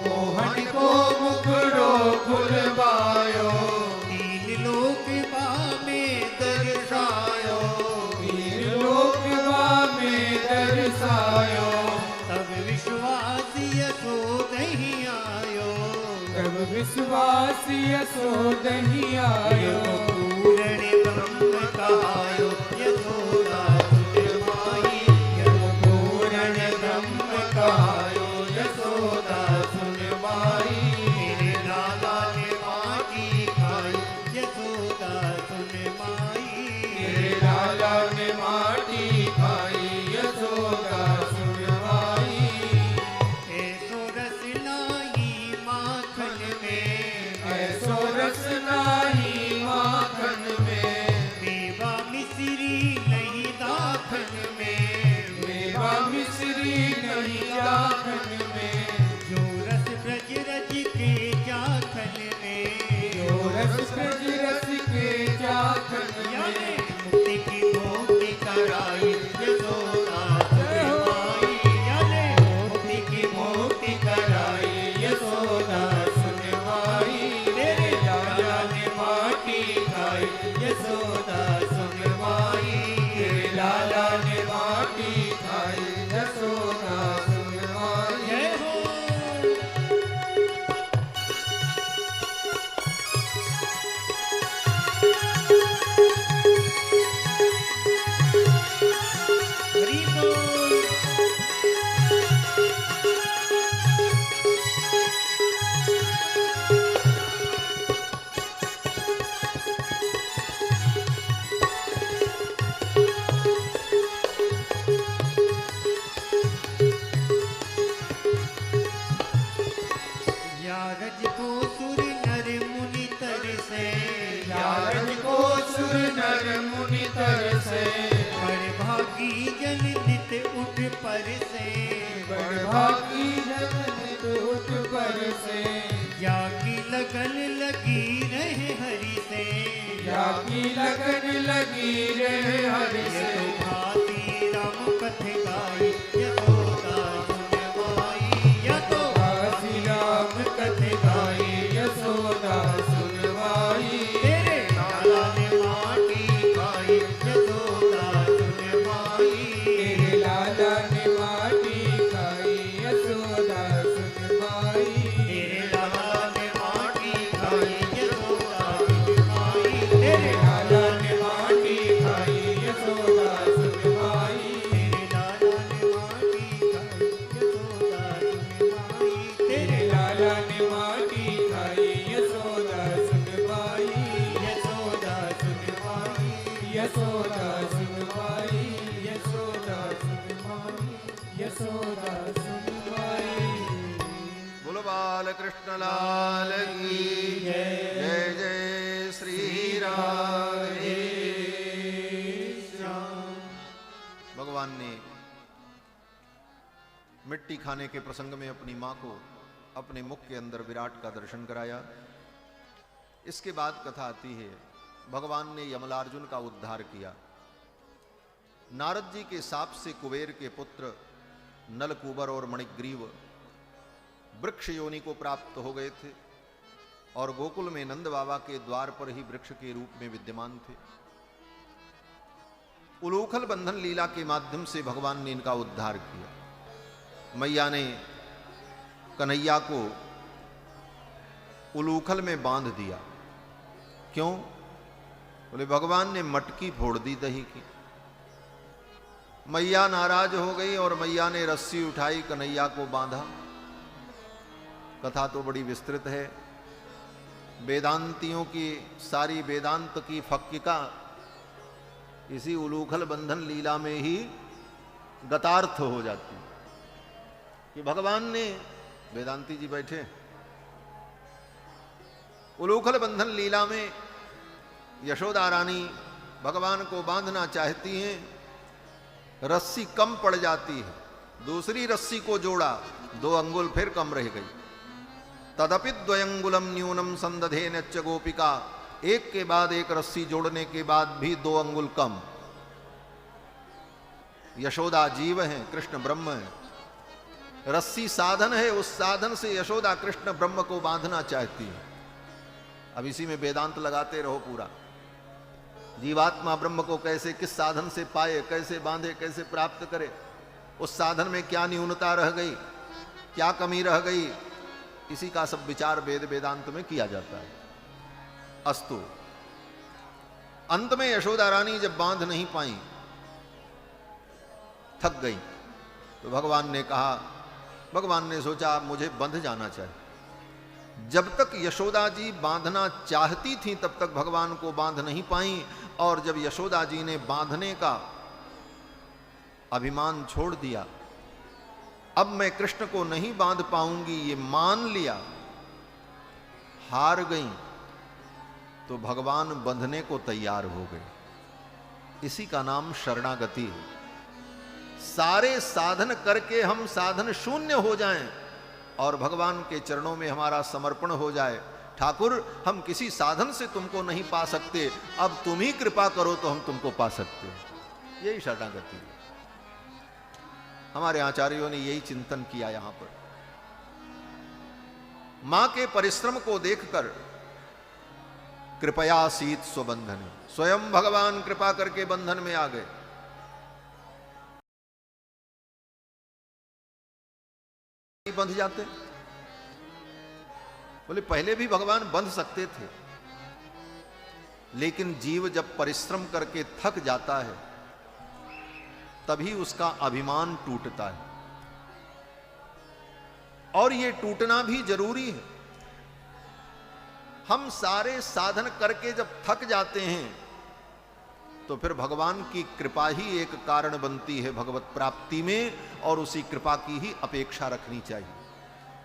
मोहन को मुखड़ो खुलवायो, तीन लोक बामे दर्शायो, तीन लोकवा में दर्शायो। तब विश्वास यशोदहि आयो, तब विश्वास यशोदहि आयो। पूर्ण ब्रह्म कहायो यशोदा सुन माई। पूर्ण ब्रह्म कहायो यशोदा सुन माई। तेरे लाला ने माटी खाई यशोदा सुन माई। तेरे लाला ने माटी खाई यशोदा सुन माई। ऐसो रस नाही माखन में, ऐसो रस नाही माखन में, मेवा मिश्री नहीं दाखन में, मेवा मिश्री नहीं जाखन में, जो रस ब्रज रज के जाखन में, जो रस ब्रज रस के जाखन यानी में। मुक्ति की भोक्ति कराई यशोदा सुन माई। यानी मुक्ति की भोक्ति कराई यशोदा सुन माई। तेरे लाला ने माटी खाई यशोदा सुन माई। तेरे लाला ने माटी खाई यशोदा सुन माई। जय हो। जन नित उठ पर से, बड़भागी जन नित उठ पर से, जाकी लगन लगी रहे हरि से, जाकी लगन लगी रहे हरि ये से। तो भांति राम कथ गाई यशोदा सुन माई, या तो काशी राम कथ गाई यशोदा सुनवाई। तेरे लाला ने माटी खाई यशोदा सुन माई, तेरे लाला ने माटी खाई यशोदा सुनवाई। तेरे लाला ने माटी खाई यशोदा सुन माई, तेरे लाला ने माटी खाई यशोदा सुनवाई। तेरे लाला ने माटी खाई यशोदा सुन माई, तेरे लाला ने माटी खाई यशोदा सुनवाई। यशोदा सुन माई, यशोदा सुनवाई। यशोदा सुनवाई। यशोदा सुनवाई। बोलो बाल कृष्ण लाल की जय। जय जय श्री राधे श्याम। भगवान ने मिट्टी खाने के प्रसंग में अपनी मां को अपने मुख के अंदर विराट का दर्शन कराया। इसके बाद कथा आती है, भगवान ने यमलार्जुन का उद्धार किया। नारद जी के शाप से कुबेर के पुत्र नलकूबर और मणिग्रीव वृक्ष योनि को प्राप्त हो गए थे और गोकुल में नंद बाबा के द्वार पर ही वृक्ष के रूप में विद्यमान थे। उलूखल बंधन लीला के माध्यम से भगवान ने इनका उद्धार किया। मैया ने कन्हैया को उलूखल में बांध दिया। क्यों? बोले भगवान ने मटकी फोड़ दी दही की। मैया नाराज हो गई और मैया ने रस्सी उठाई, कन्हैया को बांधा। कथा तो बड़ी विस्तृत है। वेदांतियों की सारी वेदांत की फक्किका इसी उलूखल बंधन लीला में ही गतार्थ हो जाती है कि भगवान ने, वेदांती जी बैठे, उलूखल बंधन लीला में यशोदा रानी भगवान को बांधना चाहती हैं, रस्सी कम पड़ जाती है, दूसरी रस्सी को जोड़ा, 2 अंगुल फिर कम रह गई। तदपि द्वयंगुलम न्यूनम संदधे नच्च गोपिका, एक के बाद एक रस्सी जोड़ने के बाद भी 2 अंगुल कम। यशोदा जीव हैं, कृष्ण ब्रह्म है। रस्सी साधन है, उस साधन से यशोदा कृष्ण ब्रह्म को बांधना चाहती है। अब इसी में वेदांत लगाते रहो पूरा। जीवात्मा ब्रह्म को कैसे, किस साधन से पाए, कैसे बांधे, कैसे प्राप्त करे, उस साधन में क्या न्यूनता रह गई, क्या कमी रह गई, इसी का सब विचार वेद वेदांत में किया जाता है। अस्तु, अंत में यशोदा रानी जब बांध नहीं पाई, थक गई, तो भगवान ने कहा, भगवान ने सोचा मुझे बंध जाना चाहिए। जब तक यशोदा जी बांधना चाहती थी तब तक भगवान को बांध नहीं पाई, और जब यशोदा जी ने बांधने का अभिमान छोड़ दिया, अब मैं कृष्ण को नहीं बांध पाऊंगी ये मान लिया, हार गई, तो भगवान बंधने को तैयार हो गए। इसी का नाम शरणागति है। सारे साधन करके हम साधन शून्य हो जाएं और भगवान के चरणों में हमारा समर्पण हो जाए, ठाकुर हम किसी साधन से तुमको नहीं पा सकते, अब तुम ही कृपा करो तो हम तुमको पा सकते हैं। यही शरणागति है। हमारे आचार्यों ने यही चिंतन किया। यहां पर मां के परिश्रम को देखकर कृपया सीत स्वबंधन, स्वयं भगवान कृपा करके बंधन में आ गए। बंध जाते, बोले पहले भी भगवान बंध सकते थे, लेकिन जीव जब परिश्रम करके थक जाता है तभी उसका अभिमान टूटता है, और ये टूटना भी जरूरी है। हम सारे साधन करके जब थक जाते हैं तो फिर भगवान की कृपा ही एक कारण बनती है भगवत प्राप्ति में, और उसी कृपा की ही अपेक्षा रखनी चाहिए।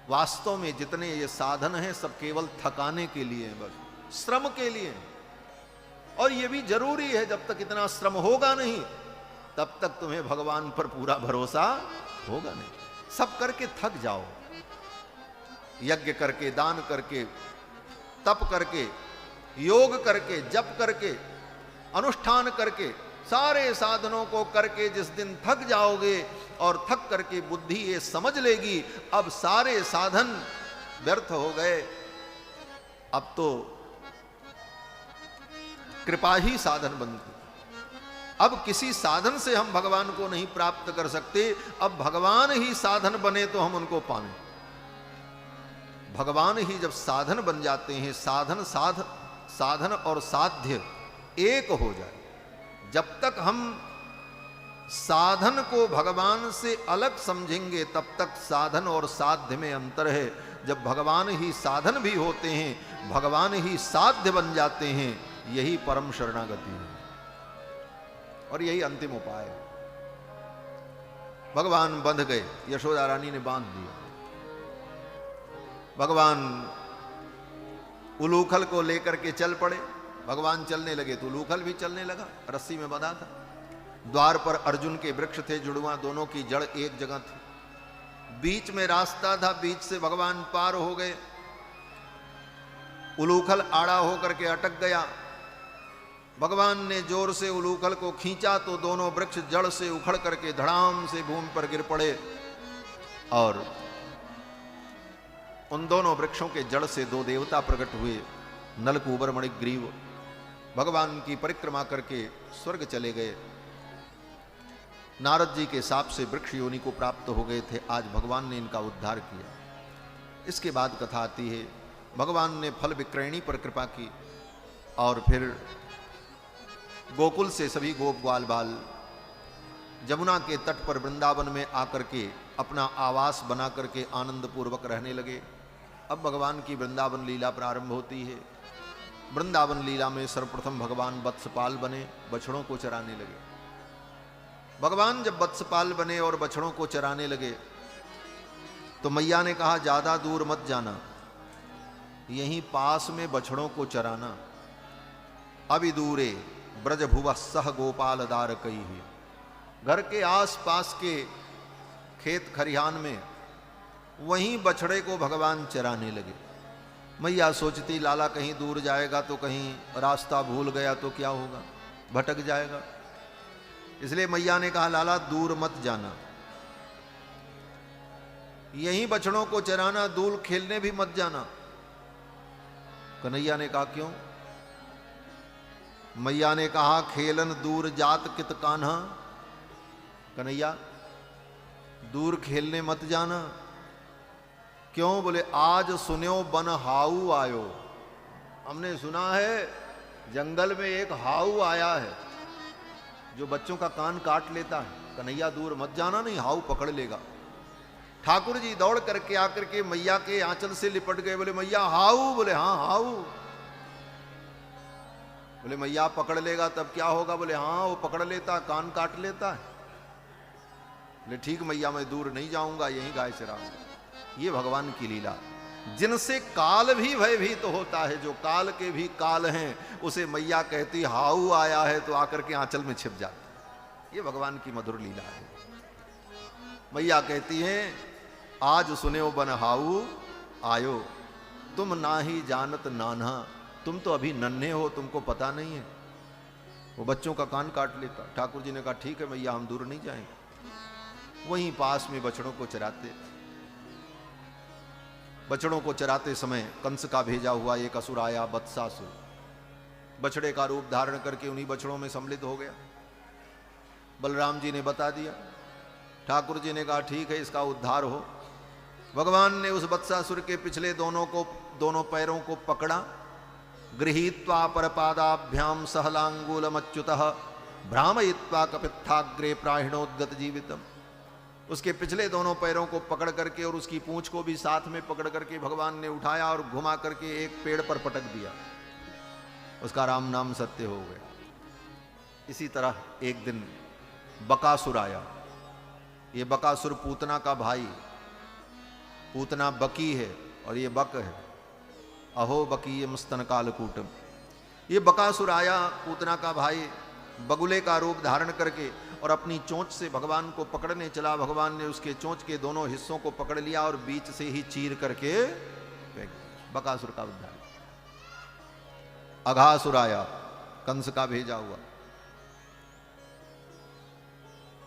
वास्तव में जितने ये साधन हैं सब केवल थकाने के लिए हैं, बस श्रम के लिए, और ये भी जरूरी है। जब तक इतना श्रम होगा नहीं तब तक तुम्हें भगवान पर पूरा भरोसा होगा नहीं। सब करके थक जाओ, यज्ञ करके, दान करके, तप करके, योग करके, जप करके, अनुष्ठान करके, सारे साधनों को करके जिस दिन थक जाओगे और थक करके बुद्धि ये समझ लेगी अब सारे साधन व्यर्थ हो गए, अब तो कृपा ही साधन बनती, अब किसी साधन से हम भगवान को नहीं प्राप्त कर सकते, अब भगवान ही साधन बने तो हम उनको पाएं। भगवान ही जब साधन बन जाते हैं, साधन और साध्य एक हो जाए। जब तक हम साधन को भगवान से अलग समझेंगे तब तक साधन और साध्य में अंतर है। जब भगवान ही साधन भी होते हैं, भगवान ही साध्य बन जाते हैं, यही परम शरणागति है और यही अंतिम उपाय है। भगवान बंध गए, यशोदा रानी ने बांध दिया। भगवान उलूखल को लेकर के चल पड़े। भगवान चलने लगे तो उलूखल भी चलने लगा, रस्सी में बंधा था। द्वार पर अर्जुन के वृक्ष थे, जुड़वा, दोनों की जड़ एक जगह थी। बीच में रास्ता था, बीच से भगवान पार हो गए। उलूखल आड़ा होकर के अटक गया। भगवान ने जोर से उलूखल को खींचा तो दोनों वृक्ष जड़ से उखड़ करके धड़ाम से भूमि पर गिर पड़े और उन दोनों वृक्षों के जड़ से दो देवता प्रकट हुए, नलकूबर मणिग्रीव। भगवान की परिक्रमा करके स्वर्ग चले गए। नारद जी के शाप से वृक्ष योनि को प्राप्त हो गए थे, आज भगवान ने इनका उद्धार किया। इसके बाद कथा आती है, भगवान ने फल विक्रयणी पर कृपा की और फिर गोकुल से सभी गोप ग्वाल बाल जमुना के तट पर वृंदावन में आकर के अपना आवास बना करके आनंद पूर्वक रहने लगे। अब भगवान की वृंदावन लीला प्रारंभ होती है। वृंदावन लीला में सर्वप्रथम भगवान वत्सपाल बने, बछड़ों को चराने लगे। भगवान जब वत्सपाल बने और बछड़ों को चराने लगे तो मैया ने कहा ज्यादा दूर मत जाना, यहीं पास में बछड़ों को चराना। अभी दूरे ब्रज भुव सह गोपाल दार कई ही। घर के आस पास के खेत खरिहान में वहीं बछड़े को भगवान चराने लगे। मैया सोचती लाला कहीं दूर जाएगा तो कहीं रास्ता भूल गया तो क्या होगा, भटक जाएगा। इसलिए मैया ने कहा लाला दूर मत जाना, यहीं बछड़ों को चराना, दूर खेलने भी मत जाना। कन्हैया ने कहा क्यों? मैया ने कहा खेलन दूर जात कित कान्हा। कन्हैया दूर खेलने मत जाना। क्यों? बोले आज सुन्यो बन हाउ आयो। हमने सुना है जंगल में एक हाउ आया है जो बच्चों का कान काट लेता है। कन्हैया दूर मत जाना, नहीं हाउ पकड़ लेगा। ठाकुर जी दौड़ करके आकर के मैया के आंचल से लिपट गए। बोले मैया हाउ? बोले हाँ हाउ। बोले मैया पकड़ लेगा तब क्या होगा? बोले हाँ वो पकड़ लेता, कान काट लेता है। बोले ठीक मैया मैं दूर नहीं जाऊंगा, यहीं गाय चराऊंगा। ये भगवान की लीला, जिनसे काल भी भयभीत तो होता है, जो काल के भी काल हैं, उसे मैया कहती हाउ आया है तो आकर के आंचल में छिप जाता। ये भगवान की मधुर लीला है। मैया कहती हैं आज सुने बन हाउ आयो, तुम ना ही जानत नान्हा। तुम तो अभी नन्हे हो, तुमको पता नहीं है। वो बच्चों का कान काट लेता। ठाकुर जी ने कहा ठीक है मैया हम दूर नहीं जाएंगे। वहीं पास में बछड़ों को चराते। बछड़ों को चराते समय कंस का भेजा हुआ एक असुर आया, वत्सासुर। बछड़े का रूप धारण करके उन्हीं बछड़ों में सम्मिलित हो गया। बलराम जी ने बता दिया। ठाकुर जी ने कहा ठीक है इसका उद्धार हो। भगवान ने उस वत्सासुर के पिछले दोनों पैरों को पकड़ा। गृहीत्वा परपादाभ्याम सहलांगूलमच्युतः भ्रामयित्वा कपित्थाग्रे प्राहिणोद्गत जीवितम। उसके पिछले दोनों पैरों को पकड़ करके और उसकी पूंछ को भी साथ में पकड़ करके भगवान ने उठाया और घुमा करके एक पेड़ पर पटक दिया। उसका राम नाम सत्य हो गया। इसी तरह एक दिन बकासुर आया। ये बकासुर पूतना का भाई, पूतना बकी है और ये बक है। अहो बकीयम स्तन कालकूटम। ये बकासुर आया, पूतना का भाई, बगुले का रूप धारण करके और अपनी चोंच से भगवान को पकड़ने चला। भगवान ने उसके चोंच के दोनों हिस्सों को पकड़ लिया और बीच से ही चीर करके फेंक दिया। बकासुर का उद्धार। अघासुर आया, कंस का भेजा हुआ,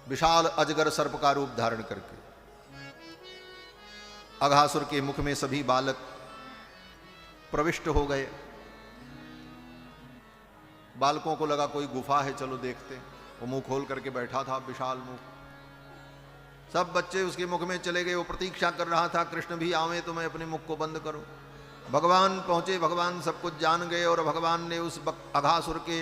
विशाल अजगर सर्प का रूप धारण करके। अघासुर के मुख में सभी बालक प्रविष्ट हो गए। बालकों को लगा कोई गुफा है, चलो देखते। वो मुंह खोल करके बैठा था, विशाल मुंह। सब बच्चे उसके मुख में चले गए। वो प्रतीक्षा कर रहा था कृष्ण भी आवे तो मैं अपने मुख को बंद करूं। भगवान पहुंचे, भगवान सब कुछ जान गए और भगवान ने उस अघासुर के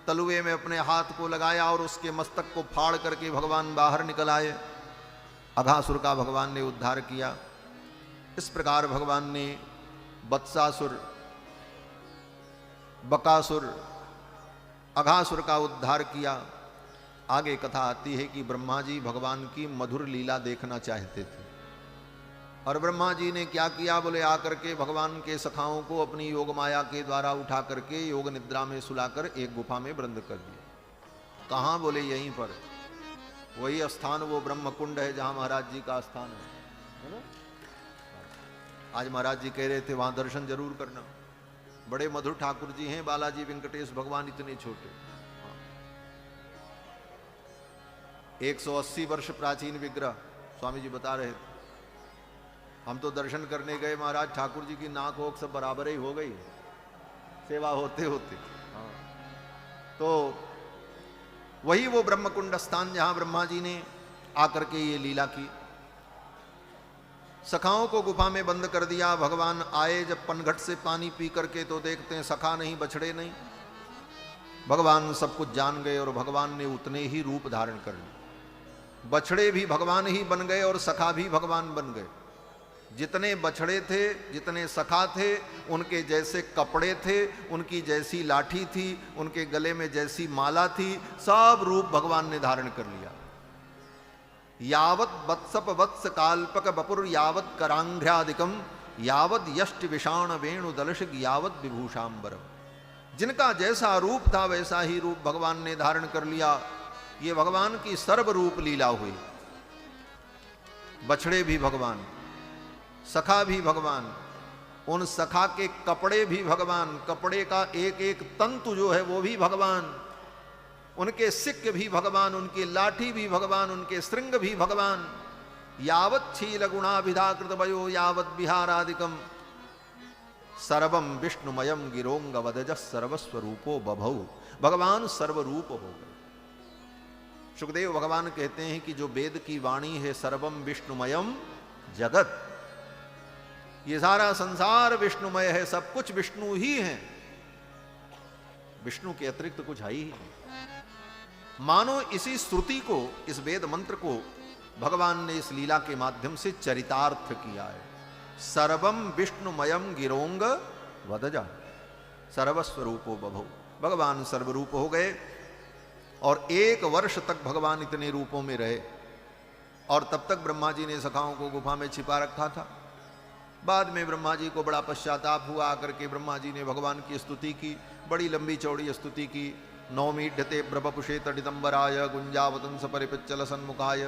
तलुए में अपने हाथ को लगाया और उसके मस्तक को फाड़ करके भगवान बाहर निकल आए। अघासुर का भगवान ने उद्धार किया। इस प्रकार भगवान ने वत्सासुर, बकासुर, अघासुर का उद्धार किया। आगे कथा आती है कि ब्रह्मा जी भगवान की मधुर लीला देखना चाहते थे और ब्रह्मा जी ने क्या किया, बोले आकर के भगवान के सखाओं को अपनी योग माया के द्वारा उठा करके योग निद्रा में सुलाकर एक गुफा में बंद कर दिया। कहाँ, बोले यहीं पर, वही स्थान वो ब्रह्म कुंड है जहां महाराज जी का स्थान है ना। आज महाराज जी कह रहे थे वहां दर्शन जरूर करना। बड़े मधुर ठाकुर जी हैं बालाजी वेंकटेश भगवान, इतने छोटे। 180 वर्ष प्राचीन विग्रह स्वामी जी बता रहे थे। हम तो दर्शन करने गए, महाराज ठाकुर जी की नाक होक सब बराबर ही हो गई सेवा होते होते। तो वही वो ब्रह्मकुंड स्थान जहां ब्रह्मा जी ने आकर के ये लीला की। सखाओं को गुफा में बंद कर दिया। भगवान आए जब पनघट से पानी पी करके तो देखते हैं सखा नहीं, बछड़े नहीं। भगवान सब कुछ जान गए और भगवान ने उतने ही रूप धारण कर लिए। बछड़े भी भगवान ही बन गए और सखा भी भगवान बन गए। जितने बछड़े थे, जितने सखा थे, उनके जैसे कपड़े थे, उनकी जैसी लाठी थी, उनके गले में जैसी माला थी, सब रूप भगवान ने धारण कर लिया। यावत वत्सप वत्स काल्पक बपुर यावत करांघ्र्यादिकम यावत यष्ट विषाण वेणु दलशिक यावत विभूषांबर। जिनका जैसा रूप था वैसा ही रूप भगवान ने धारण कर लिया। ये भगवान की सर्व रूप लीला हुई। बछड़े भी भगवान, सखा भी भगवान, उन सखा के कपड़े भी भगवान, कपड़े का एक एक तंतु जो है वो भी भगवान, उनके सिक्के भी भगवान, उनकी लाठी भी भगवान, उनके श्रृंग भी भगवान। यावत छील गुणाभिधाकृत वयो यावत विहारादिकम सर्वम विष्णुमयम गिरोंग वदज सर्वस्वरूपो बभौ। भगवान सर्वरूप हो गए। सुखदेव भगवान कहते हैं कि जो वेद की वाणी है सर्वम विष्णुमयम जगत, ये सारा संसार विष्णुमय है, सब कुछ विष्णु ही है, विष्णु के अतिरिक्त कुछ है ही नहीं। मानो इसी श्रुति को, इस वेद मंत्र को भगवान ने इस लीला के माध्यम से चरितार्थ किया है। सर्वम विष्णुमयम गिरोंग वदजा सर्वस्वरूपो बभौ। भगवान सर्वरूप हो गए और 1 वर्ष तक भगवान इतने रूपों में रहे और तब तक ब्रह्मा जी ने सखाओं को गुफा में छिपा रखा था। बाद में ब्रह्मा जी को बड़ा पश्चाताप हुआ, आकर के ब्रह्मा जी ने भगवान की स्तुति की, बड़ी लंबी चौड़ी स्तुति की। नौमीढ्यते ब्रभपुषे तडिदंबराय गुंजावतंस परिपिच्चल सन्मुखाय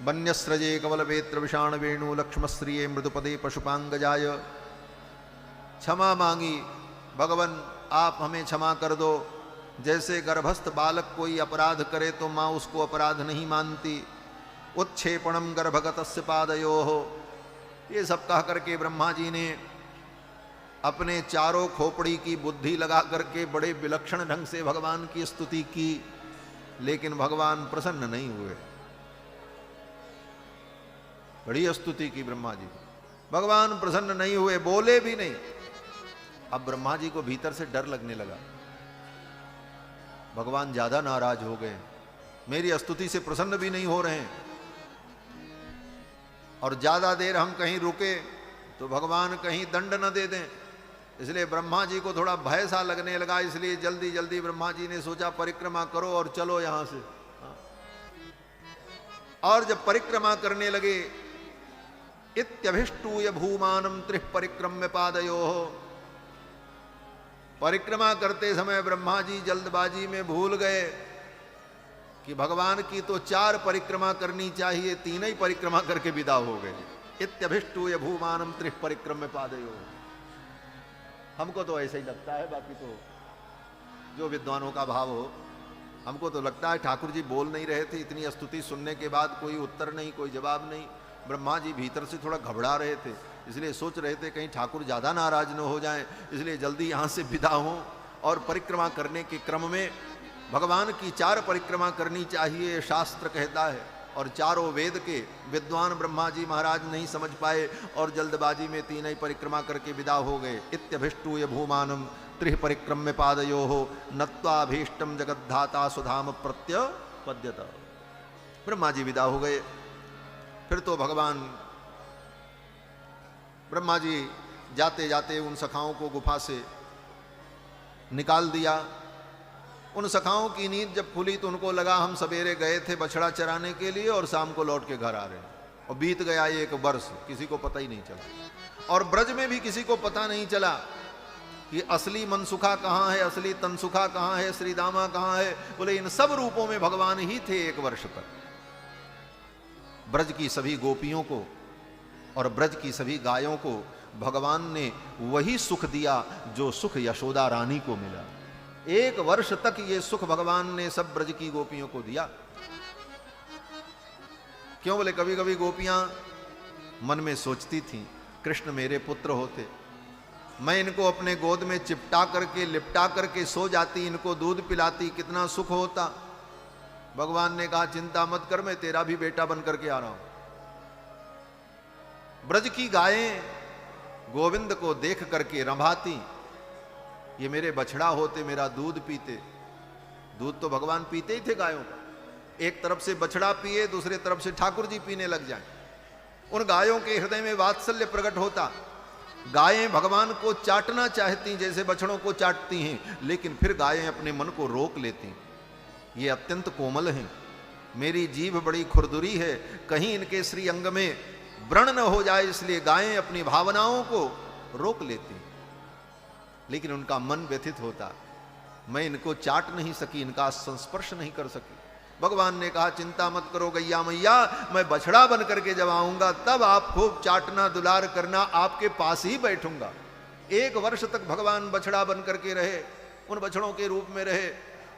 वन्यस्रजे कवल वेत्र विषाण वेणु लक्ष्मश्रिये मृदुपदे पशुपांगजाय। क्षमा मांगी, भगवान आप हमें क्षमा कर दो। जैसे गर्भस्थ बालक कोई अपराध करे तो माँ उसको अपराध नहीं मानती। उत्क्षेपणम गर्भगतस्य पादयोः, ये सब कह करके ब्रह्मा जी ने अपने चारों खोपड़ी की बुद्धि लगा करके बड़े विलक्षण ढंग से भगवान की स्तुति की, लेकिन भगवान प्रसन्न नहीं हुए। बड़ी स्तुति की ब्रह्मा जी, भगवान प्रसन्न नहीं हुए, बोले भी नहीं। अब ब्रह्मा जी को भीतर से डर लगने लगा, भगवान ज्यादा नाराज हो गए, मेरी स्तुति से प्रसन्न भी नहीं हो रहे हैं और ज्यादा देर हम कहीं रुके तो भगवान कहीं दंड न दे दें। इसलिए ब्रह्मा जी को थोड़ा भय सा लगने लगा। इसलिए जल्दी जल्दी ब्रह्मा जी ने सोचा परिक्रमा करो और चलो यहां से। और जब परिक्रमा करने लगे, इत्यभिष्टूय भूमानम त्रिः परिक्रम्य पादयोः, परिक्रमा करते समय ब्रह्मा जी जल्दबाजी में भूल गए कि भगवान की तो 4 परिक्रमा करनी चाहिए, 3 ही परिक्रमा करके विदा हो गए। इत्यभिष्टूय भूमानम त्रिः परिक्रम्य पादयो। हमको तो ऐसा ही लगता है, बाकी तो जो विद्वानों का भाव हो। हमको तो लगता है ठाकुर जी बोल नहीं रहे थे, इतनी स्तुति सुनने के बाद कोई उत्तर नहीं, कोई जवाब नहीं। ब्रह्मा जी भीतर से थोड़ा घबरा रहे थे, इसलिए सोच रहे थे कहीं ठाकुर ज़्यादा नाराज न हो जाएं, इसलिए जल्दी यहाँ से विदा हों। और परिक्रमा करने के क्रम में भगवान की 4 परिक्रमा करनी चाहिए, शास्त्र कहता है। और चारों वेद के विद्वान ब्रह्मा जी महाराज नहीं समझ पाए और जल्दबाजी में 3 ही परिक्रमा करके विदा हो गए। इत्यभिष्टूय भूमानम त्रिः परिक्रम्य पादयोः नत्वाभीष्टम जगद्धाता सुधाम प्रत्यपद्यत। ब्रह्मा जी विदा हो गए। फिर तो भगवान ब्रह्मा जी जाते जाते उन सखाओं को गुफा से निकाल दिया। उन सखाओं की नींद जब खुली तो उनको लगा हम सवेरे गए थे बछड़ा चराने के लिए और शाम को लौट के घर आ रहे हैं, और बीत गया 1 वर्ष, किसी को पता ही नहीं चला। और ब्रज में भी किसी को पता नहीं चला कि असली मनसुखा कहाँ है, असली तनसुखा कहाँ है, श्रीदामा कहाँ है। बोले इन सब रूपों में भगवान ही थे 1 वर्ष तक। ब्रज की सभी गोपियों को और ब्रज की सभी गायों को भगवान ने वही सुख दिया जो सुख यशोदा रानी को मिला। 1 वर्ष तक ये सुख भगवान ने सब ब्रज की गोपियों को दिया। क्यों? बोले कभी कभी गोपियां मन में सोचती थीं कृष्ण मेरे पुत्र होते, मैं इनको अपने गोद में चिपटा करके लिपटा करके सो जाती, इनको दूध पिलाती, कितना सुख होता। भगवान ने कहा चिंता मत कर, मैं तेरा भी बेटा बन करके आ रहा हूं। ब्रज की गायें गोविंद को देख करके रंभाती, ये मेरे बछड़ा होते, मेरा दूध पीते। दूध तो भगवान पीते ही थे गायों का। एक तरफ से बछड़ा पिए, दूसरे तरफ से ठाकुर जी पीने लग जाएं। उन गायों के हृदय में वात्सल्य प्रकट होता। गायें भगवान को चाटना चाहती जैसे बछड़ों को चाटती हैं, लेकिन फिर गायें अपने मन को रोक लेती। ये अत्यंत कोमल हैं, मेरी जीभ बड़ी खुरदुरी है, कहीं इनके श्री अंग में व्रण न हो जाए, इसलिए गायें अपनी भावनाओं को रोक लेती। लेकिन उनका मन व्यथित होता, मैं इनको चाट नहीं सकी, इनका संस्पर्श नहीं कर सकी। भगवान ने कहा चिंता मत करो गैया मैया, मैं बछड़ा बन करके जब आऊंगा तब आप खूब चाटना दुलार करना, आपके पास ही बैठूंगा। 1 वर्ष तक भगवान बछड़ा बन करके रहे, उन बछड़ों के रूप में रहे।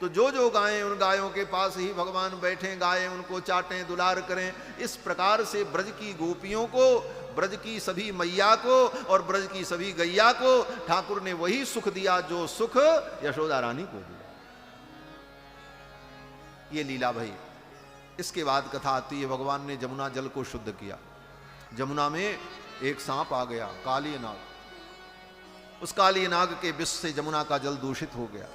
तो जो जो गायें उन गायों के पास ही भगवान बैठे, गायें उनको चाटें दुलार करें। इस प्रकार से ब्रज की गोपियों को, ब्रज की सभी मैया को और ब्रज की सभी गैया को ठाकुर ने वही सुख दिया जो सुख यशोदा रानी को दिया। ये लीला भाई। इसके बाद कथा आती है, भगवान ने जमुना जल को शुद्ध किया। जमुना में एक सांप आ गया, काली नाग। उस काली नाग के विष से जमुना का जल दूषित हो गया।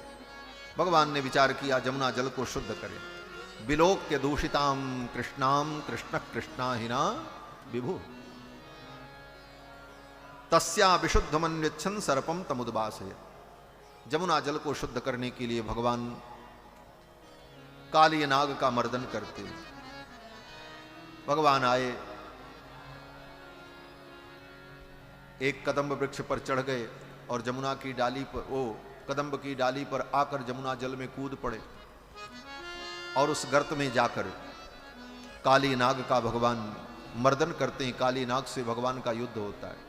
भगवान ने विचार किया जमुना जल को शुद्ध करें। विलोक्य दूषिताम कृष्णाम कृष्ण कृष्णाहिना विभु तस्या विशुद्धमन्विच्छन् सर्पम तमुद्भासय। जमुना जल को शुद्ध करने के लिए भगवान काली नाग का मर्दन करते। भगवान आए, एक कदम्ब वृक्ष पर चढ़ गए और जमुना की डाली पर, वो कदम्ब की डाली पर आकर जमुना जल में कूद पड़े और उस गर्त में जाकर काली नाग का भगवान मर्दन करते हैं। काली नाग से भगवान का युद्ध होता है।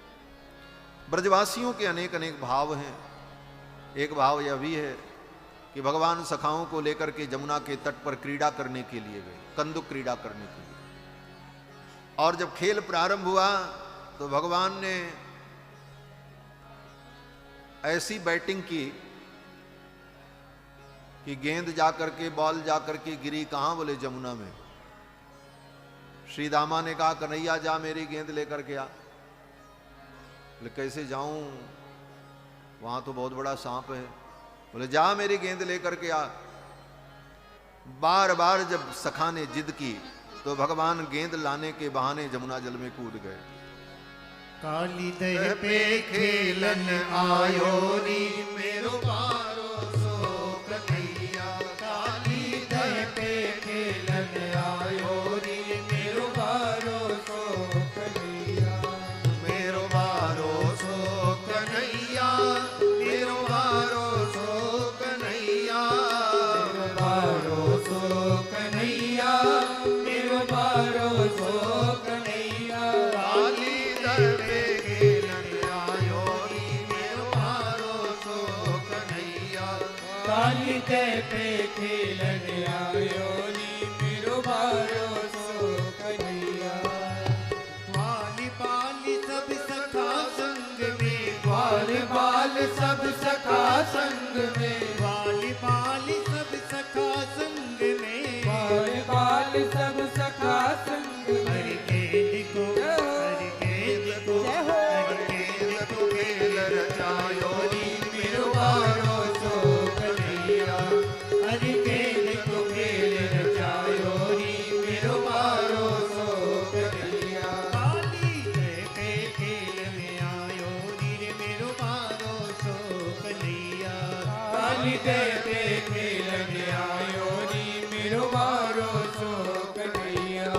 ब्रजवासियों के अनेक अनेक भाव हैं। एक भाव यह भी है कि भगवान सखाओं को लेकर के जमुना के तट पर क्रीड़ा करने के लिए गए, कंदुक क्रीड़ा करने के लिए। और जब खेल प्रारंभ हुआ तो भगवान ने ऐसी बैटिंग की कि गेंद जाकर के, बॉल जाकर के गिरी कहां? बोले जमुना में। श्री दामा ने कहा कन्हैया जा मेरी गेंद लेकर के आ। बोले कैसे जाऊं, वहां तो बहुत बड़ा सांप है। बोले जा मेरी गेंद लेकर के आ। बार बार जब सखा ने जिद की तो भगवान गेंद लाने के बहाने जमुना जल में कूद गए। काली दह पे खेलन आयो नी मेरो पारो सो कन्हैया। काली दह पे खेलन आयो नी मेरो पारो सो कन्हैया। मेरो पारो सो कन्हैया, मेरो पारो सो कन्हैया, मेरो पारो सो कन्हैया। बारो सो कन्हैया। काली दर पे खेलन आयो री मेरो बारो सो कन्हैया। काली दर पे खेलन आयो नी मेरो बारो सो कन्हैया। ग्वाल बाल सब सखा संग में, ग्वाल बाल सब सखा संग में, ग्वाल बाल सब सखा संग में, ग्वाल बाल सब सखा संग में। हर गेंद को, हर गेंद को, हर गेंद को खेल रचायो री मेरो बारो सो कन्हैया। हर गेंद को खेल रचायो री मेरो बारो सो कन्हैया। काली दर पे खेल में आयो रे मेरो बारो सो कन्हैया। काली दर पे खेलन आयो नी मेरो बारो सो कन्हैया।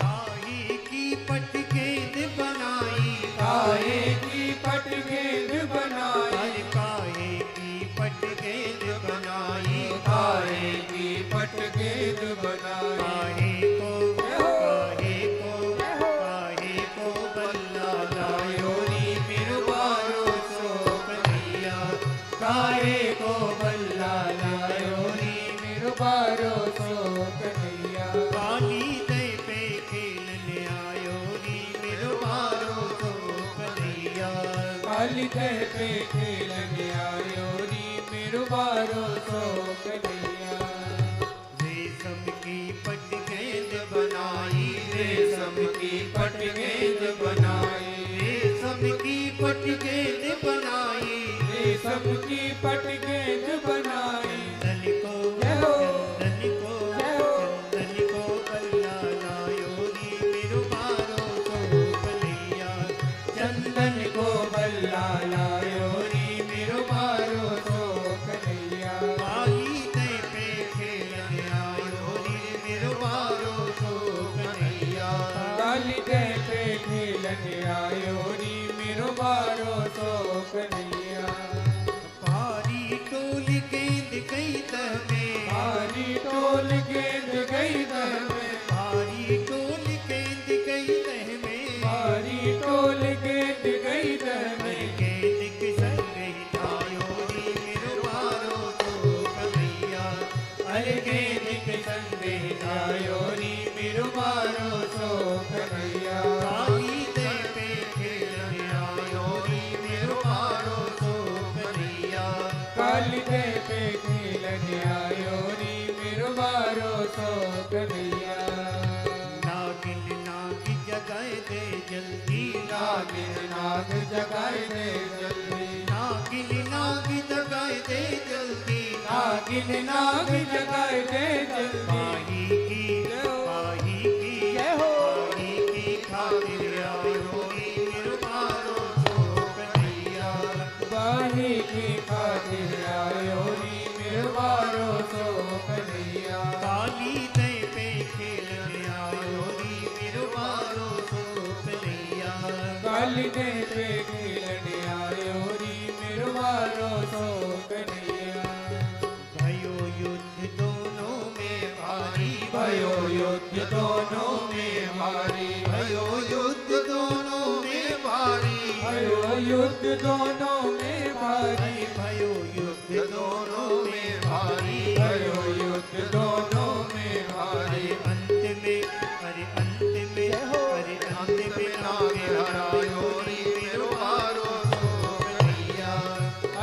काहे की पट गेंद बनाई, काहे की पट गेंद बनाई, हर काहे की पट गेंद बनाई, काहे की पट गेंद बनाई। काहे को बल्ला लायो रे मेरो बारो सो कन्हैया। काहे को बल्ला लायो नी मेरो बारो सो कन्हैया। काली दर पे खेलन आयो रे मेरो बारो सो कन्हैया। काली दर पे खेलन आयो नी मेरो बारो सो कन्हैया। रेशम की पट गेंद बनाई, रेशम की पट गेंद बनाई, रेशम की पट गेंद बनाई, रेशम की पट गेंद बनाई। चंदन को, जय हो, चंदन को, जय हो। चंदन को बल्ला लायो रे मेरो बारो सो कन्हैया। चंदन को बल्ला लायो नी मेरो बारो सो कन्हैया। काली दर पे खेलन आयो रे मेरो बारो सो कन्हैया। काली दर पे खेलन आयो नी मेरो बारो सो कन्हैया। भारी टोल गेंद गई तमे, भारी टोल गेंद गई दह में, भारी टोल गेंद गई तमे, भारी टोल गेंद गई दह में। गेंद के संग हिलायो रे मेरो बारो सो कन्हैया। अरे गेंद के संग आयो नी मेरो बारो सो कन्हैया। काली दर पे खेलन आयो रे मेरो बारो सो कन्हैया। काली दर पे खेलन आयो नी मेरो बारो सो कन्हैया। नागिन नाग जगाए दे जल्दी, नागिन नाग जगाए दे जल्दी, नागिन नाग जगाए दे जल्दी, नागिन नाग जगाए दे जल्दी। पाही की, पाही की, जय हो। पाही की खातिर आयो रे मेरो बारो सो कन्हैया। बाही की खातिर आयो नी मेरो बारो सो कन्हैया। काली दर पे खेलन आयो रे मेरो बारो सो कन्हैया। काली दर पे खेलन आयो नी मेरो बारो सो कन्हैया। भयो युद्ध दोनों में भारी, भयो युद्ध दोनों में भारी, भयो युद्ध दोनों में भारी। भयो युद्ध दोनों में भारी, भयो युद्ध दोनों में भारी। भयो युद्ध दोनों में भारी। अंत में, अरे अंत में, अरे अंत में नाग हरायो रे मेरो बारो सो कन्हैया।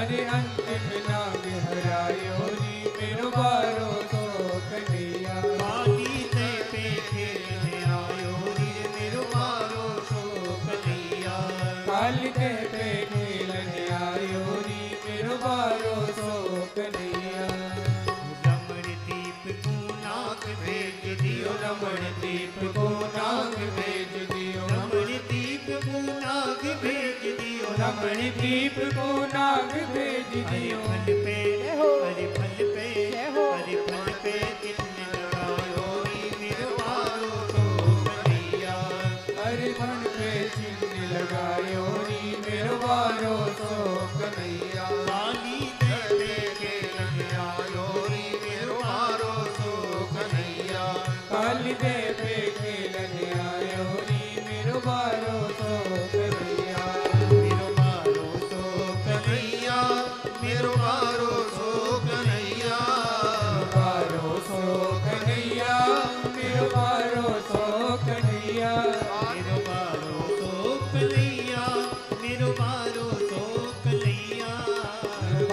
अरे अंतिम नाग हरायो नी मेरो बारो सो कन्हैया। काली दर पे खेलन आयो रे मेरो बारो सो कन्हैया। काली दर पे खेलन आयो नी मेरो बारो सो कन्हैया। रमणदीप को नाग भेज दियो, रमणदीप को नाग भेज दियो, रमणदीप को नाग भेज दियो, रमणदीप को नाग भेज हरे दियो। फल पे, हरे फल पे, काली दे पे खेलन आयो नी मेरो बारो सो कन्हैया मेरो बारो सो कन्हैया मेरो बारो सो कन्हैया बारो सो कन्हैया मेरो बारो सो कन्हैया मेरो बारो सो कन्हैया मेरो बारो सो कन्हैया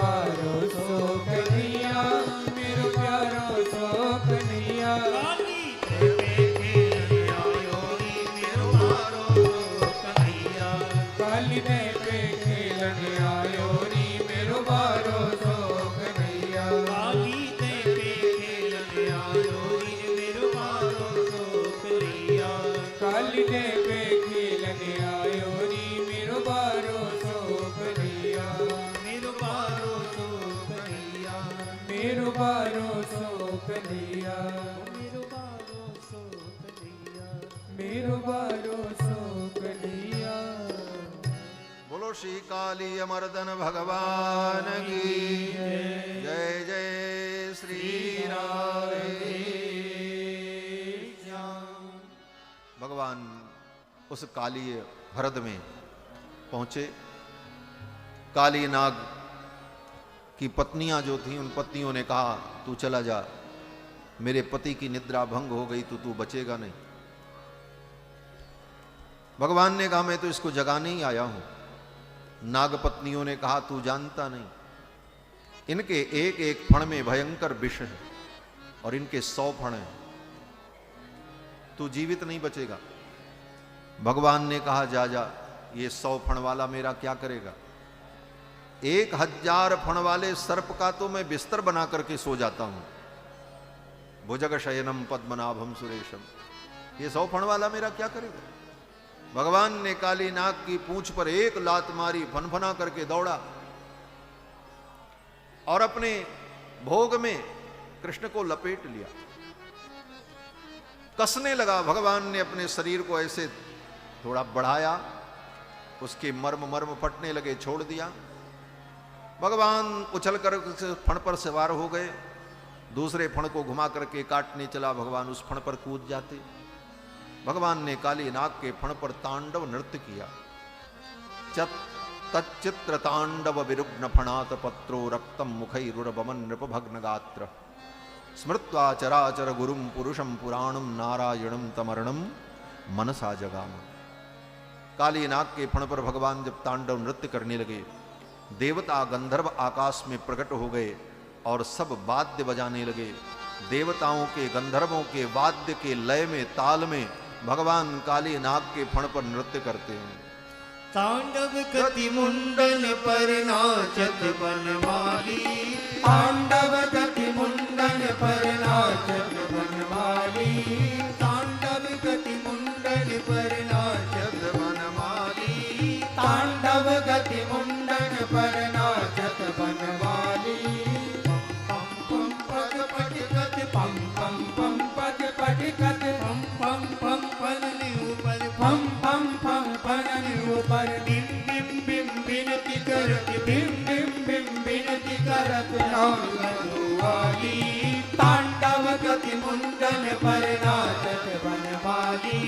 बारो सो कन्हैया मेरो प्यारो सो कन्हैया काली दे पे खेलन आयो नी मेरो बारो सो कन्हैया काली दे पे खेलन आयो नी मेरो बारो सो कन्हैया काली दे पे खेलन आयो नी मेरो बारो सो कन्हैया काली दे पे खेलन आयो नी मेरो बारो सो कन्हैया मेरो बारो सो कन्हैया मेरो बारो सो कन्हैया मेरो बारो सो कन्हैया मेरो बारो सो कन्हैया बोलो श्री काली अमर्दन भगवान की जय जय श्री राधे श्याम। भगवान उस काली हृद में पहुंचे। काली नाग की पत्नियां जो थीं उन पत्नियों ने कहा तू चला जा, मेरे पति की निद्रा भंग हो गई तो तू बचेगा नहीं। भगवान ने कहा मैं तो इसको जगाने ही आया हूं। नाग पत्नियों ने कहा तू जानता नहीं, इनके एक एक फण में भयंकर विष है और इनके 100 फण हैं, तू जीवित नहीं बचेगा। भगवान ने कहा जा जा, ये 100 फण वाला मेरा क्या करेगा? 1000 फण वाले सर्प का तो मैं बिस्तर बना करके सो जाता हूं। भुजग शयनम पद्मनाभम सुरेशम, ये 100 फण वाला मेरा क्या करेगा? भगवान ने काली नाग की पूंछ पर एक लात मारी, फनफना करके दौड़ा और अपने भोग में कृष्ण को लपेट लिया, कसने लगा। भगवान ने अपने शरीर को ऐसे थोड़ा बढ़ाया, उसके मर्म फटने लगे, छोड़ दिया। भगवान उछल कर फण पर सवार हो गए, दूसरे फण को घुमा करके काटने चला, भगवान उस फण पर कूद जाते। भगवान ने काली नाग के फण पर तांडव नृत्य किया। तच्चित्र तांडव विरुग्न फणात पत्रो रक्तम मुखैरुरबमन नृपभग्न गात्र स्मृत्वा चराचर गुरुम पुरुषम पुराणम नारायणम तमरणम मनसा जगाम। काली नाग के फण पर भगवान जब तांडव नृत्य करने लगे, देवता गंधर्व आकाश में प्रकट हो गए और सब वाद्य बजाने लगे। देवताओं के गंधर्वों के वाद्य के लय में, ताल में भगवान काली नाग के फण पर नृत्य करते हैं। तांडव गति मुंडन पर नाचत बनवाली, तांडव गति मुंडन पर नाचत बनवाली, तांडव गति मुंडन पर नाचत बनवाली, तांडव गति मुंडन पर नाचत बनवाली। पम पम पग पट गत पम पम पम पद पटिकत पम पम पम पलने ऊपर पम पम पम पनन ऊपर बिम बिम बिम बिनती करत बिम बिम बिम बिनती करत नाचवाली। तांडव गति मुंडन पर नाचत बनवाली,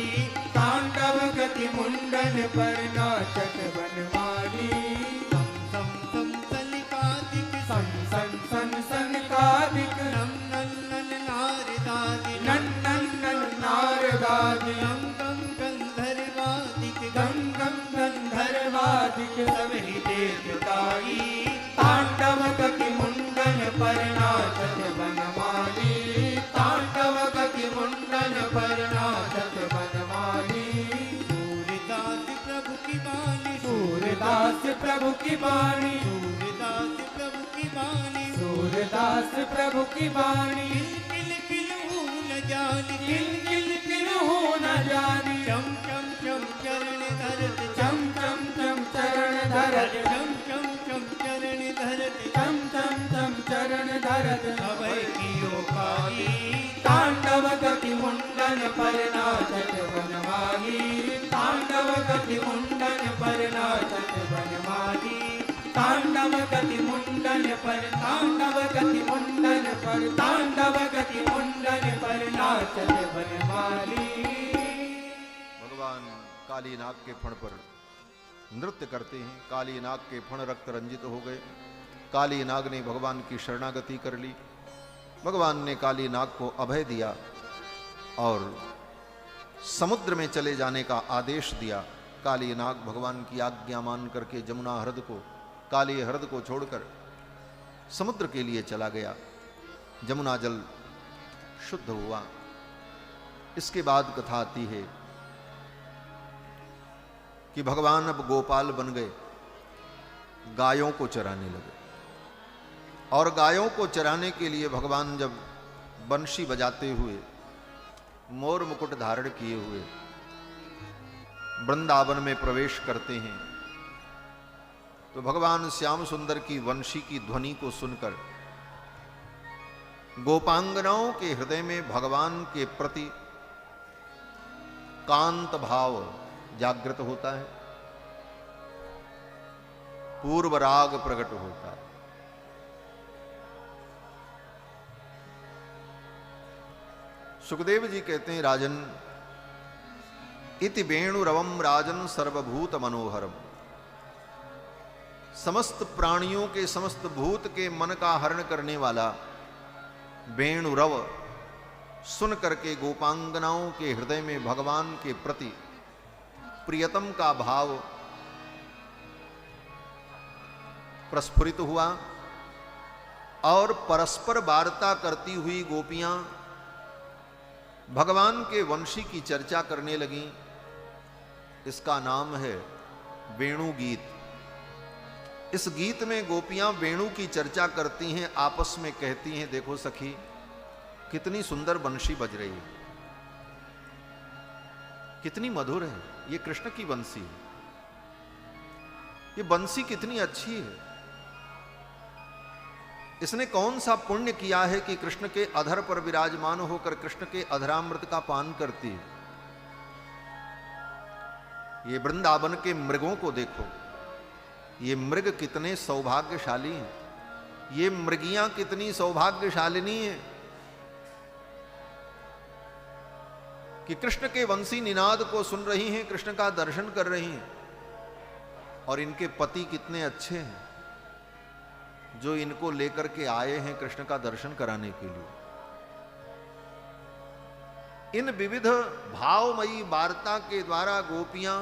तांडव गति मुंडन पर नाचत बनवाली। सम सम सलिकादिक सन सन सन सन कादिक नम नन नन नारदादि नन नन नन नारदादि गम गम गंधर्वादिक गम गम गंधर्वादिक सभी देवताई तांडव गति मुंडन पर नाचत बनवाली, तांडव गति मुंडन पर नाचत बनवाली। सूरदास प्रभु की बानी, सूरदास प्रभु की बाणी, सूरदास प्रभु की बानी, सूरदास प्रभु की बाणी। किल किल न जानी, किल किल किल हो न जानी, चम चम चम चरण धरत चम चम चम चरण धरत, चम चम चम चरण धरत चम चम चम चरण धरत। अभय कियो काली तांडव गति मुंडन पर नाचत बनवाली, तांडव गति मुंडन पर नाचत बनवाली। तांडव गति मुंडन पर तांडव गति मुंडन पर तांडव गति मुंडन पर नाचत बनमाली। भगवान काली नाग के फण पर नृत्य करते हैं। काली नाग के फण रक्त रंजित हो गए। काली नाग ने भगवान की शरणागति कर ली। भगवान ने काली नाग को अभय दिया और समुद्र में चले जाने का आदेश दिया। काली नाग भगवान की आज्ञा मान करके जमुना हृद को, काली हृद को छोड़कर समुद्र के लिए चला गया। जमुना जल शुद्ध हुआ। इसके बाद कथा आती है कि भगवान अब गोपाल बन गए, गायों को चराने लगे। और गायों को चराने के लिए भगवान जब बंशी बजाते हुए, मोर मुकुट धारण किए हुए वृंदावन में प्रवेश करते हैं, तो भगवान श्याम सुंदर की वंशी की ध्वनि को सुनकर गोपांगनाओं के हृदय में भगवान के प्रति कांत भाव जागृत होता है, पूर्व राग प्रकट होता है। सुखदेव जी कहते हैं, राजन इति वेणुरवम राजन सर्वभूत मनोहरम। समस्त प्राणियों के, समस्त भूत के मन का हरण करने वाला वेणुरव सुन करके गोपांगनाओं के हृदय में भगवान के प्रति प्रियतम का भाव प्रस्फुरित हुआ और परस्पर वार्ता करती हुई गोपियां भगवान के वंशी की चर्चा करने लगी। इसका नाम है वेणु गीत। इस गीत में गोपियां वेणु की चर्चा करती हैं, आपस में कहती हैं, देखो सखी कितनी सुंदर बंशी बज रही है, कितनी मधुर है, ये कृष्ण की बंसी है, ये बंसी कितनी अच्छी है, इसने कौन सा पुण्य किया है कि कृष्ण के अधर पर विराजमान होकर कृष्ण के अधरामृत का पान करती है। ये वृंदावन के मृगों को देखो, ये मृग कितने सौभाग्यशाली हैं, ये मृगियां कितनी सौभाग्यशालिनी हैं कि कृष्ण के वंशी निनाद को सुन रही हैं, कृष्ण का दर्शन कर रही हैं। और इनके पति कितने अच्छे हैं जो इनको लेकर के आए हैं कृष्ण का दर्शन कराने के लिए। इन विविध भावमयी वार्ता के द्वारा गोपियां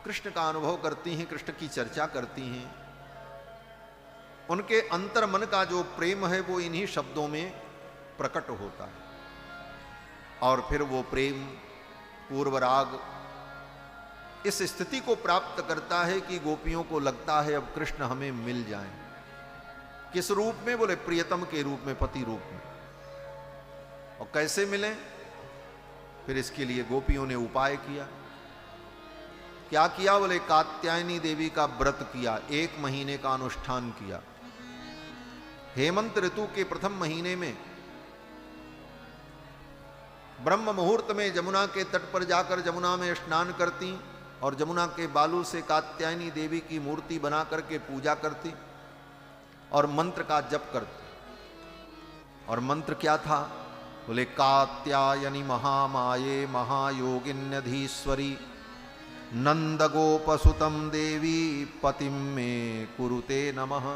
कृष्ण का अनुभव करती हैं, कृष्ण की चर्चा करती हैं। उनके अंतर मन का जो प्रेम है वो इन्हीं शब्दों में प्रकट होता है और फिर वो प्रेम पूर्व राग इस स्थिति को प्राप्त करता है कि गोपियों को लगता है अब कृष्ण हमें मिल जाएं। किस रूप में? बोले प्रियतम के रूप में, पति रूप में। और कैसे मिले? फिर इसके लिए गोपियों ने उपाय किया। क्या किया? बोले कात्यायनी देवी का व्रत किया, 1 महीने का अनुष्ठान किया। हेमंत ऋतु के प्रथम महीने में ब्रह्म मुहूर्त में जमुना के तट पर जाकर जमुना में स्नान करती और जमुना के बालू से कात्यायनी देवी की मूर्ति बना करके पूजा करती और मंत्र का जप करती। और मंत्र क्या था? बोले कात्यायनी महामाये महायोगिन्यधीश्वरी नंद गोपसुतम देवी पतिम में कुरुते नमः।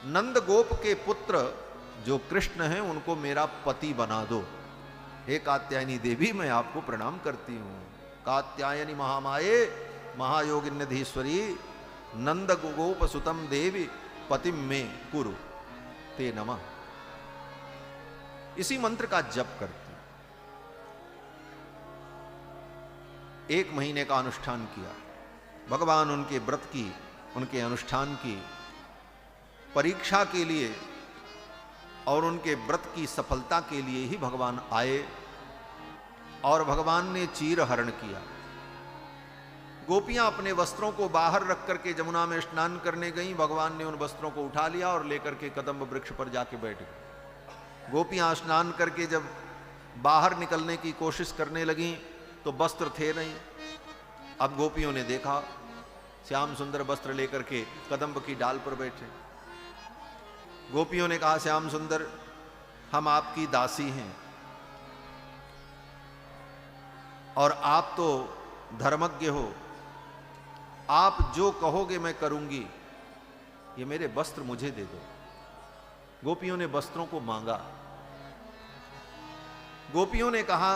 नंद गोप के पुत्र जो कृष्ण हैं उनको मेरा पति बना दो। हे कात्यायनी देवी मैं आपको प्रणाम करती हूं। कात्यायनी महामाये महायोगिन्यधीश्वरी नंद गोप सुतम देवी पतिम में कुरु ते नमः। इसी मंत्र का जप करती। 1 महीने का अनुष्ठान किया। भगवान उनके व्रत की, उनके अनुष्ठान की परीक्षा के लिए और उनके व्रत की सफलता के लिए ही भगवान आए और भगवान ने चीर हरण किया। गोपियां अपने वस्त्रों को बाहर रख करके जमुना में स्नान करने गईं। भगवान ने उन वस्त्रों को उठा लिया और लेकर के कदम्ब वृक्ष पर जाके बैठ गए। गोपियां स्नान करके जब बाहर निकलने की कोशिश करने लगीं तो वस्त्र थे नहीं। अब गोपियों ने देखा श्याम सुंदर वस्त्र लेकर के कदम्ब की डाल पर बैठे। गोपियों ने कहा, श्याम सुंदर, हम आपकी दासी हैं और आप तो धर्मज्ञ हो, आप जो कहोगे मैं करूंगी, ये मेरे वस्त्र मुझे दे दो। गोपियों ने वस्त्रों को मांगा। गोपियों ने कहा,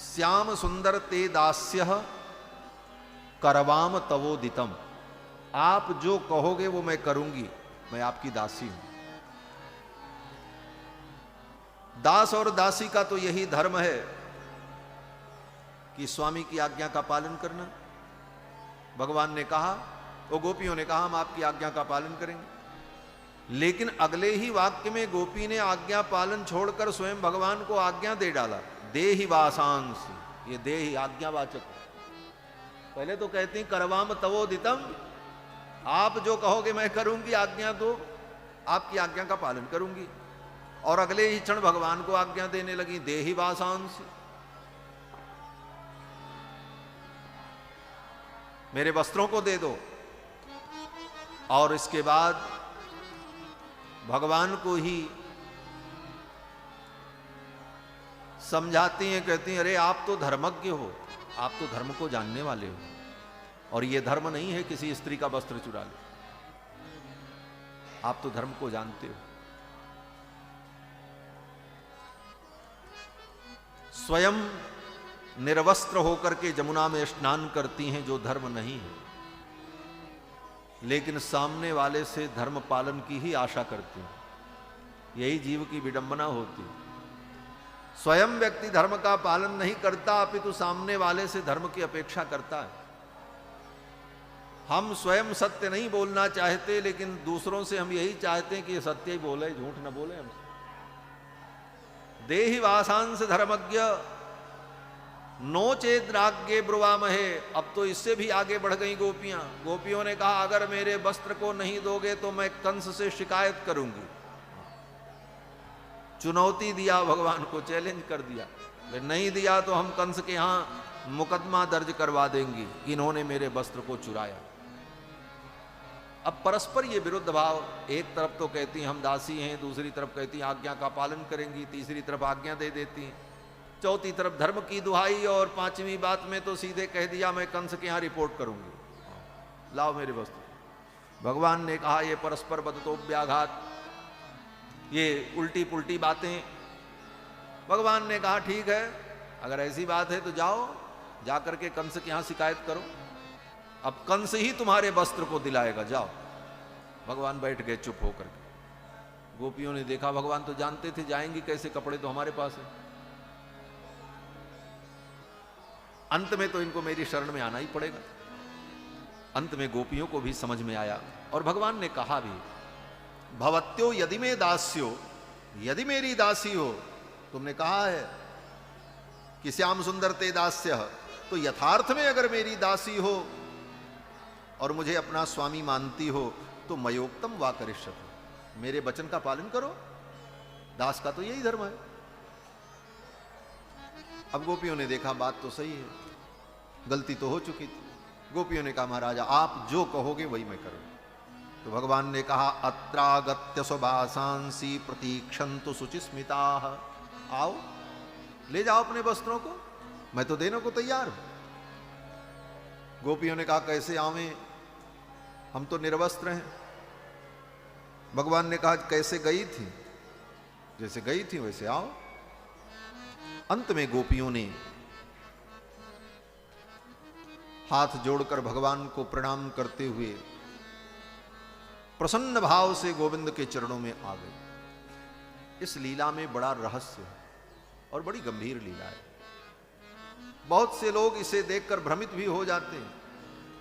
श्याम सुंदर ते दास्यः करवाम तवोदितम, आप जो कहोगे वो मैं करूंगी, मैं आपकी दासी हूं। दास और दासी का तो यही धर्म है कि स्वामी की आज्ञा का पालन करना। भगवान ने कहा, वो गोपियों ने कहा, हम आपकी आज्ञा का पालन करेंगे। लेकिन अगले ही वाक्य में गोपी ने आज्ञा पालन छोड़कर स्वयं भगवान को आज्ञा दे डाला। देहि वासांस, ये देहि आज्ञावाचक। पहले तो कहती हैं करवाम तवोदितम, आप जो कहोगे मैं करूंगी, आज्ञा दो, आपकी आज्ञा का पालन करूंगी। और अगले ही क्षण भगवान को आज्ञा देने लगी, देहि वासांस, मेरे वस्त्रों को दे दो। और इसके बाद भगवान को ही समझाती हैं, कहती हैं, अरे आप तो धर्मज्ञ हो, आप तो धर्म को जानने वाले हो, और ये धर्म नहीं है किसी स्त्री का वस्त्र चुरा ले। आप तो धर्म को जानते हो। स्वयं निर्वस्त्र होकर के जमुना में स्नान करती हैं जो धर्म नहीं है, लेकिन सामने वाले से धर्म पालन की ही आशा करती हैं। यही जीव की विडंबना होती है। स्वयं व्यक्ति धर्म का पालन नहीं करता, अपितु सामने वाले से धर्म की अपेक्षा करता है। हम स्वयं सत्य नहीं बोलना चाहते, लेकिन दूसरों से हम यही चाहते हैं कि ये सत्य ही बोले, झूठ न बोले हमसे। देहि वासांस धर्मज्ञ नो चेद्राग्ये ब्रुवामहे। अब तो इससे भी आगे बढ़ गई गोपियां। गोपियों ने कहा, अगर मेरे वस्त्र को नहीं दोगे तो मैं कंस से शिकायत करूंगी। चुनौती दिया भगवान को, चैलेंज कर दिया, नहीं दिया तो हम कंस के यहां मुकदमा दर्ज करवा देंगी कि इन्होंने मेरे वस्त्र को चुराया। अब परस्पर ये विरुद्ध भाव, एक तरफ तो कहती हैं हम दासी हैं, दूसरी तरफ कहती हैं आज्ञा का पालन करेंगी, तीसरी तरफ आज्ञा दे देती हैं, चौथी तरफ धर्म की दुहाई, और पांचवी बात में तो सीधे कह दिया मैं कंस के यहां रिपोर्ट करूंगी, लाओ मेरे वस्त्र। भगवान ने कहा, ये परस्पर बदतोव्याघात, ये उल्टी पुल्टी बातें। भगवान ने कहा, ठीक है, अगर ऐसी बात है तो जाओ, जाकर के कंस के यहां शिकायत करो, अब कंस ही तुम्हारे वस्त्र को दिलाएगा, जाओ। भगवान बैठ गए चुप होकर के। गोपियों ने देखा भगवान तो जानते थे जाएंगी कैसे, कपड़े तो हमारे पास है। अंत में तो इनको मेरी शरण में आना ही पड़ेगा। अंत में गोपियों को भी समझ में आया, और भगवान ने कहा भी, भवत्यो यदि में दास्यो, यदि मेरी दासी हो, तुमने कहा है कि श्याम सुंदर ते दास्य, तो यथार्थ में अगर मेरी दासी हो और मुझे अपना स्वामी मानती हो तो मयोक्तम वा करिष्यतु, मेरे वचन का पालन करो। दास का तो यही धर्म है। अब गोपियों ने देखा बात तो सही है, गलती तो हो चुकी थी। गोपियों ने कहा, महाराजा आप जो कहोगे वही मैं करूं। तो भगवान ने कहा, अत्रागत्य स्वभासांसी प्रतीक्षन्तु शुचिस्मिताः, आओ ले जाओ अपने वस्त्रों को, मैं तो देने को तैयार हूं। गोपियों ने कहा, कैसे आवें, हम तो निर्वस्त्र हैं। भगवान ने कहा, कैसे गई थी, जैसे गई थी वैसे आओ। अंत में गोपियों ने हाथ जोड़कर भगवान को प्रणाम करते हुए प्रसन्न भाव से गोविंद के चरणों में आ गए। इस लीला में बड़ा रहस्य है और बड़ी गंभीर लीला है। बहुत से लोग इसे देखकर भ्रमित भी हो जाते हैं।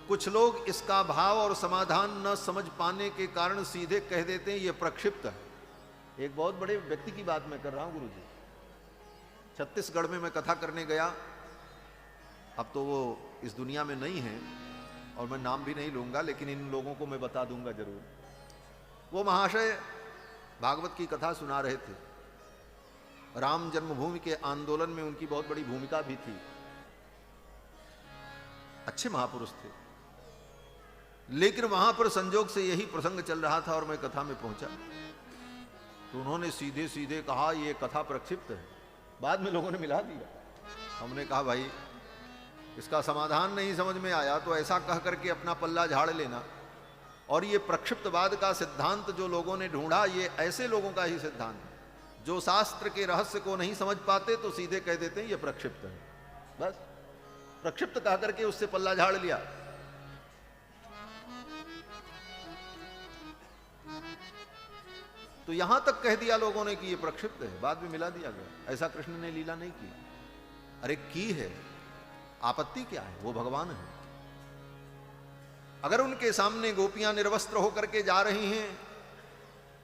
कुछ लोग इसका भाव और समाधान न समझ पाने के कारण सीधे कह देते हैं ये प्रक्षिप्त है। एक बहुत बड़े व्यक्ति की बात मैं कर रहा हूं गुरुजी। छत्तीसगढ़ में मैं कथा करने गया, अब तो वो इस दुनिया में नहीं है और मैं नाम भी नहीं लूंगा, लेकिन इन लोगों को मैं बता दूंगा जरूर। वो महाशय भागवत की कथा सुना रहे थे। राम जन्मभूमि के आंदोलन में उनकी बहुत बड़ी भूमिका भी थी। अच्छे महापुरुष थे। लेकिन वहां पर संजोग से यही प्रसंग चल रहा था और मैं कथा में पहुंचा, तो उन्होंने सीधे सीधे कहा ये कथा प्रक्षिप्त है। बाद में लोगों ने मिला दिया। हमने कहा भाई इसका समाधान नहीं समझ में आया तो ऐसा कह करके अपना पल्ला झाड़ लेना। और ये प्रक्षिप्तवाद का सिद्धांत जो लोगों ने ढूंढा, ये ऐसे लोगों का ही सिद्धांत है जो शास्त्र के रहस्य को नहीं समझ पाते तो सीधे कह देते हैं ये प्रक्षिप्त है। बस प्रक्षिप्त कह करके उससे पल्ला झाड़ लिया। तो यहां तक कह दिया लोगों ने कि ये प्रक्षिप्त है, बाद में मिला दिया गया। ऐसा कृष्ण ने लीला नहीं की। अरे की है, आपत्ति क्या है? वो भगवान है। अगर उनके सामने गोपियां निर्वस्त्र होकर के जा रही हैं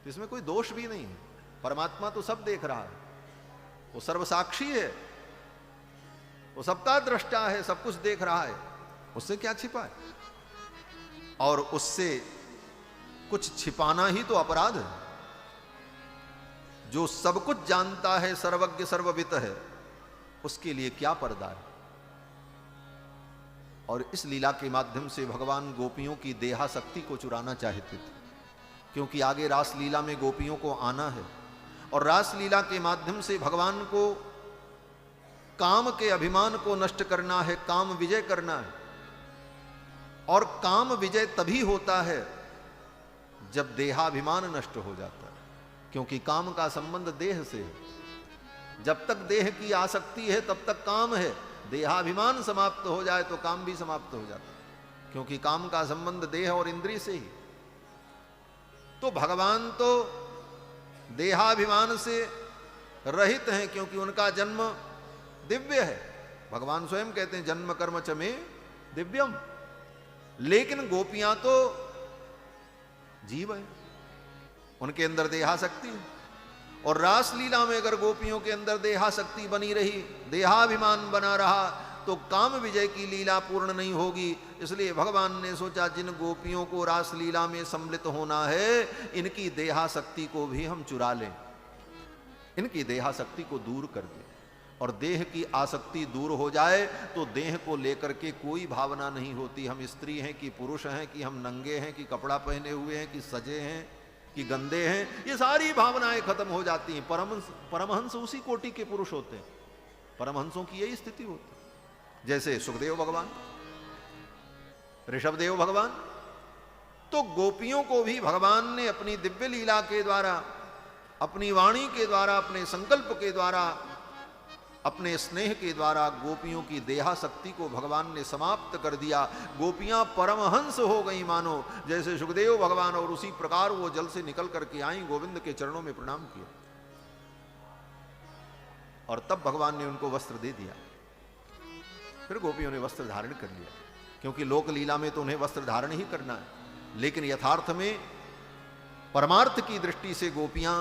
तो इसमें कोई दोष भी नहीं है। परमात्मा तो सब देख रहा है, वो सर्वसाक्षी है, वो सबका दृष्टा है, सब कुछ देख रहा है, उससे क्या छिपा है? और उससे कुछ छिपाना ही तो अपराध है। जो सब कुछ जानता है, सर्वज्ञ सर्ववित है, उसके लिए क्या पर्दा है? और इस लीला के माध्यम से भगवान गोपियों की देहासक्ति को चुराना चाहते थे, क्योंकि आगे रास लीला में गोपियों को आना है और रास लीला के माध्यम से भगवान को काम के अभिमान को नष्ट करना है, काम विजय करना है। और काम विजय तभी होता है जब देहाभिमान नष्ट हो जाता है, क्योंकि काम का संबंध देह से है। जब तक देह की आसक्ति है तब तक काम है, देहाभिमान समाप्त हो जाए तो काम भी समाप्त हो जाता है, क्योंकि काम का संबंध देह और इंद्रिय से ही। तो भगवान तो देहाभिमान से रहित हैं, क्योंकि उनका जन्म दिव्य है। भगवान स्वयं कहते हैं जन्म कर्म च मे दिव्यम। लेकिन गोपियां तो जीव है, उनके अंदर देहासक्ति है। और रास लीला में अगर गोपियों के अंदर देहासक्ति बनी रही, देहाभिमान बना रहा, तो काम विजय की लीला पूर्ण नहीं होगी। इसलिए भगवान ने सोचा जिन गोपियों को रास लीला में सम्मिलित होना है, इनकी देहासक्ति को भी हम चुरा लें, इनकी देहासक्ति को दूर कर दें। और देह की आसक्ति दूर हो जाए तो देह को लेकर के कोई भावना नहीं होती। हम स्त्री हैं कि पुरुष हैं, कि हम नंगे हैं, कि कपड़ा पहने हुए हैं, कि सजे हैं, कि गंदे हैं, ये सारी भावनाएं खत्म हो जाती हैं। परमहंस उसी कोटि के पुरुष होते हैं। परमहंसों की यही स्थिति होती है। जैसे सुखदेव भगवान, ऋषभदेव भगवान। तो गोपियों को भी भगवान ने अपनी दिव्य लीला के द्वारा, अपनी वाणी के द्वारा, अपने संकल्प के द्वारा, अपने स्नेह के द्वारा गोपियों की देहासक्ति को भगवान ने समाप्त कर दिया। गोपियां परमहंस हो गई मानो, जैसे सुखदेव भगवान। और उसी प्रकार वो जल से निकल करके आई, गोविंद के चरणों में प्रणाम किया, और तब भगवान ने उनको वस्त्र दे दिया। फिर गोपियों ने वस्त्र धारण कर लिया, क्योंकि लोक लीला में तो उन्हें वस्त्र धारण ही करना है। लेकिन यथार्थ में परमार्थ की दृष्टि से गोपियां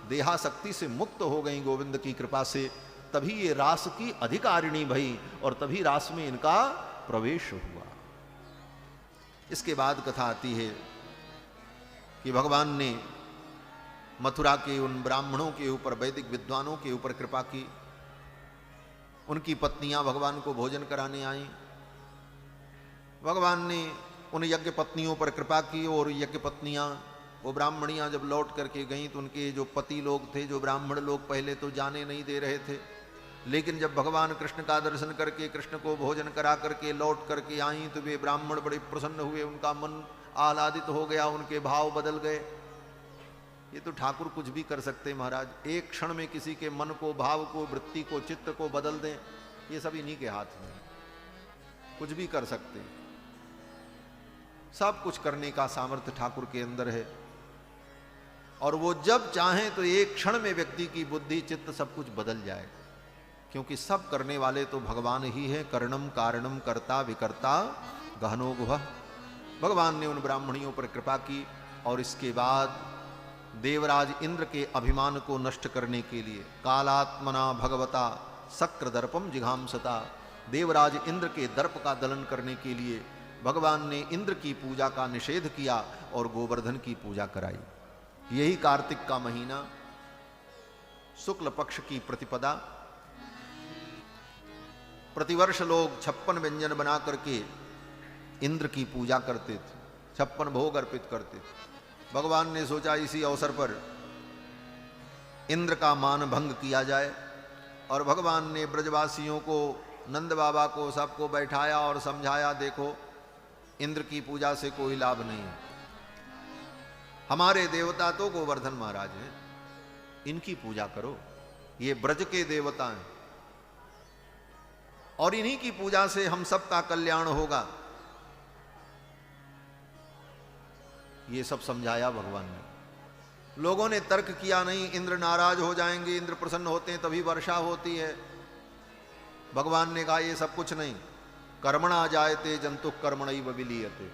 देहासक्ति से मुक्त हो गई गोविंद की कृपा से। तभी ये रास की अधिकारिणी भई और तभी रास में इनका प्रवेश हुआ। इसके बाद कथा आती है कि भगवान ने मथुरा के उन ब्राह्मणों के ऊपर, वैदिक विद्वानों के ऊपर कृपा की। उनकी पत्नियां भगवान को भोजन कराने आईं। भगवान ने उन यज्ञ पत्नियों पर कृपा की, और यज्ञ पत्नियां, वो ब्राह्मणियां जब लौट करके गईं तो उनके जो पति लोग थे, जो ब्राह्मण लोग, पहले तो जाने नहीं दे रहे थे। लेकिन जब भगवान कृष्ण का दर्शन करके, कृष्ण को भोजन करा करके लौट करके आईं तो वे ब्राह्मण बड़े प्रसन्न हुए, उनका मन आह्लादित हो गया, उनके भाव बदल गए। ये तो ठाकुर कुछ भी कर सकते महाराज, एक क्षण में किसी के मन को, भाव को, वृत्ति को, चित्त को बदल दें, ये सब इन्हीं के हाथ में, कुछ भी कर सकते। सब कुछ करने का सामर्थ्य ठाकुर के अंदर है, और वो जब चाहें तो एक क्षण में व्यक्ति की बुद्धि, चित्त, सब कुछ बदल जाए, क्योंकि सब करने वाले तो भगवान ही हैं। कर्णम कारणम कर्ता विकर्ता गहनो गुहा। भगवान ने उन ब्राह्मणियों पर कृपा की, और इसके बाद देवराज इंद्र के अभिमान को नष्ट करने के लिए कालात्मना भगवता शक्र दर्पम जिघांसता, देवराज इंद्र के दर्प का दलन करने के लिए भगवान ने इंद्र की पूजा का निषेध किया और गोवर्धन की पूजा कराई। यही कार्तिक का महीना, शुक्ल पक्ष की प्रतिपदा, प्रतिवर्ष लोग 56 व्यंजन बना करके इंद्र की पूजा करते थे, 56 भोग अर्पित करते थे। भगवान ने सोचा इसी अवसर पर इंद्र का मान भंग किया जाए, और भगवान ने ब्रजवासियों को, नंद बाबा को, सबको बैठाया और समझाया, देखो इंद्र की पूजा से कोई लाभ नहीं है, हमारे देवता तो गोवर्धन महाराज हैं, इनकी पूजा करो, ये ब्रज के देवता हैं और इन्हीं की पूजा से हम सबका कल्याण होगा। ये सब समझाया भगवान ने। लोगों ने तर्क किया, नहीं इंद्र नाराज हो जाएंगे, इंद्र प्रसन्न होते हैं तभी वर्षा होती है। भगवान ने कहा ये सब कुछ नहीं, कर्मणा जायते जंतु कर्मणैव विलीयते,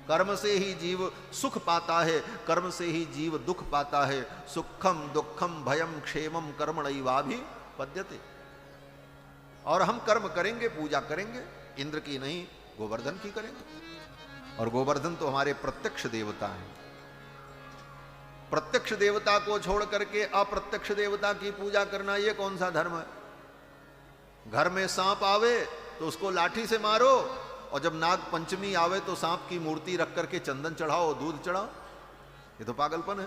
कर्म से ही जीव सुख पाता है, कर्म से ही जीव दुख पाता है। सुखम दुखम भयम क्षेमम कर्मणैवाभिपद्यते। और हम कर्म करेंगे, पूजा करेंगे, इंद्र की नहीं गोवर्धन की करेंगे। और गोवर्धन तो हमारे प्रत्यक्ष देवता हैं। प्रत्यक्ष देवता को छोड़ करके अप्रत्यक्ष देवता की पूजा करना ये कौन सा धर्म है? घर में सांप आवे तो उसको लाठी से मारो, और जब नाग पंचमी आवे तो सांप की मूर्ति रख करके चंदन चढ़ाओ, दूध चढ़ाओ। ये तो पागलपन है।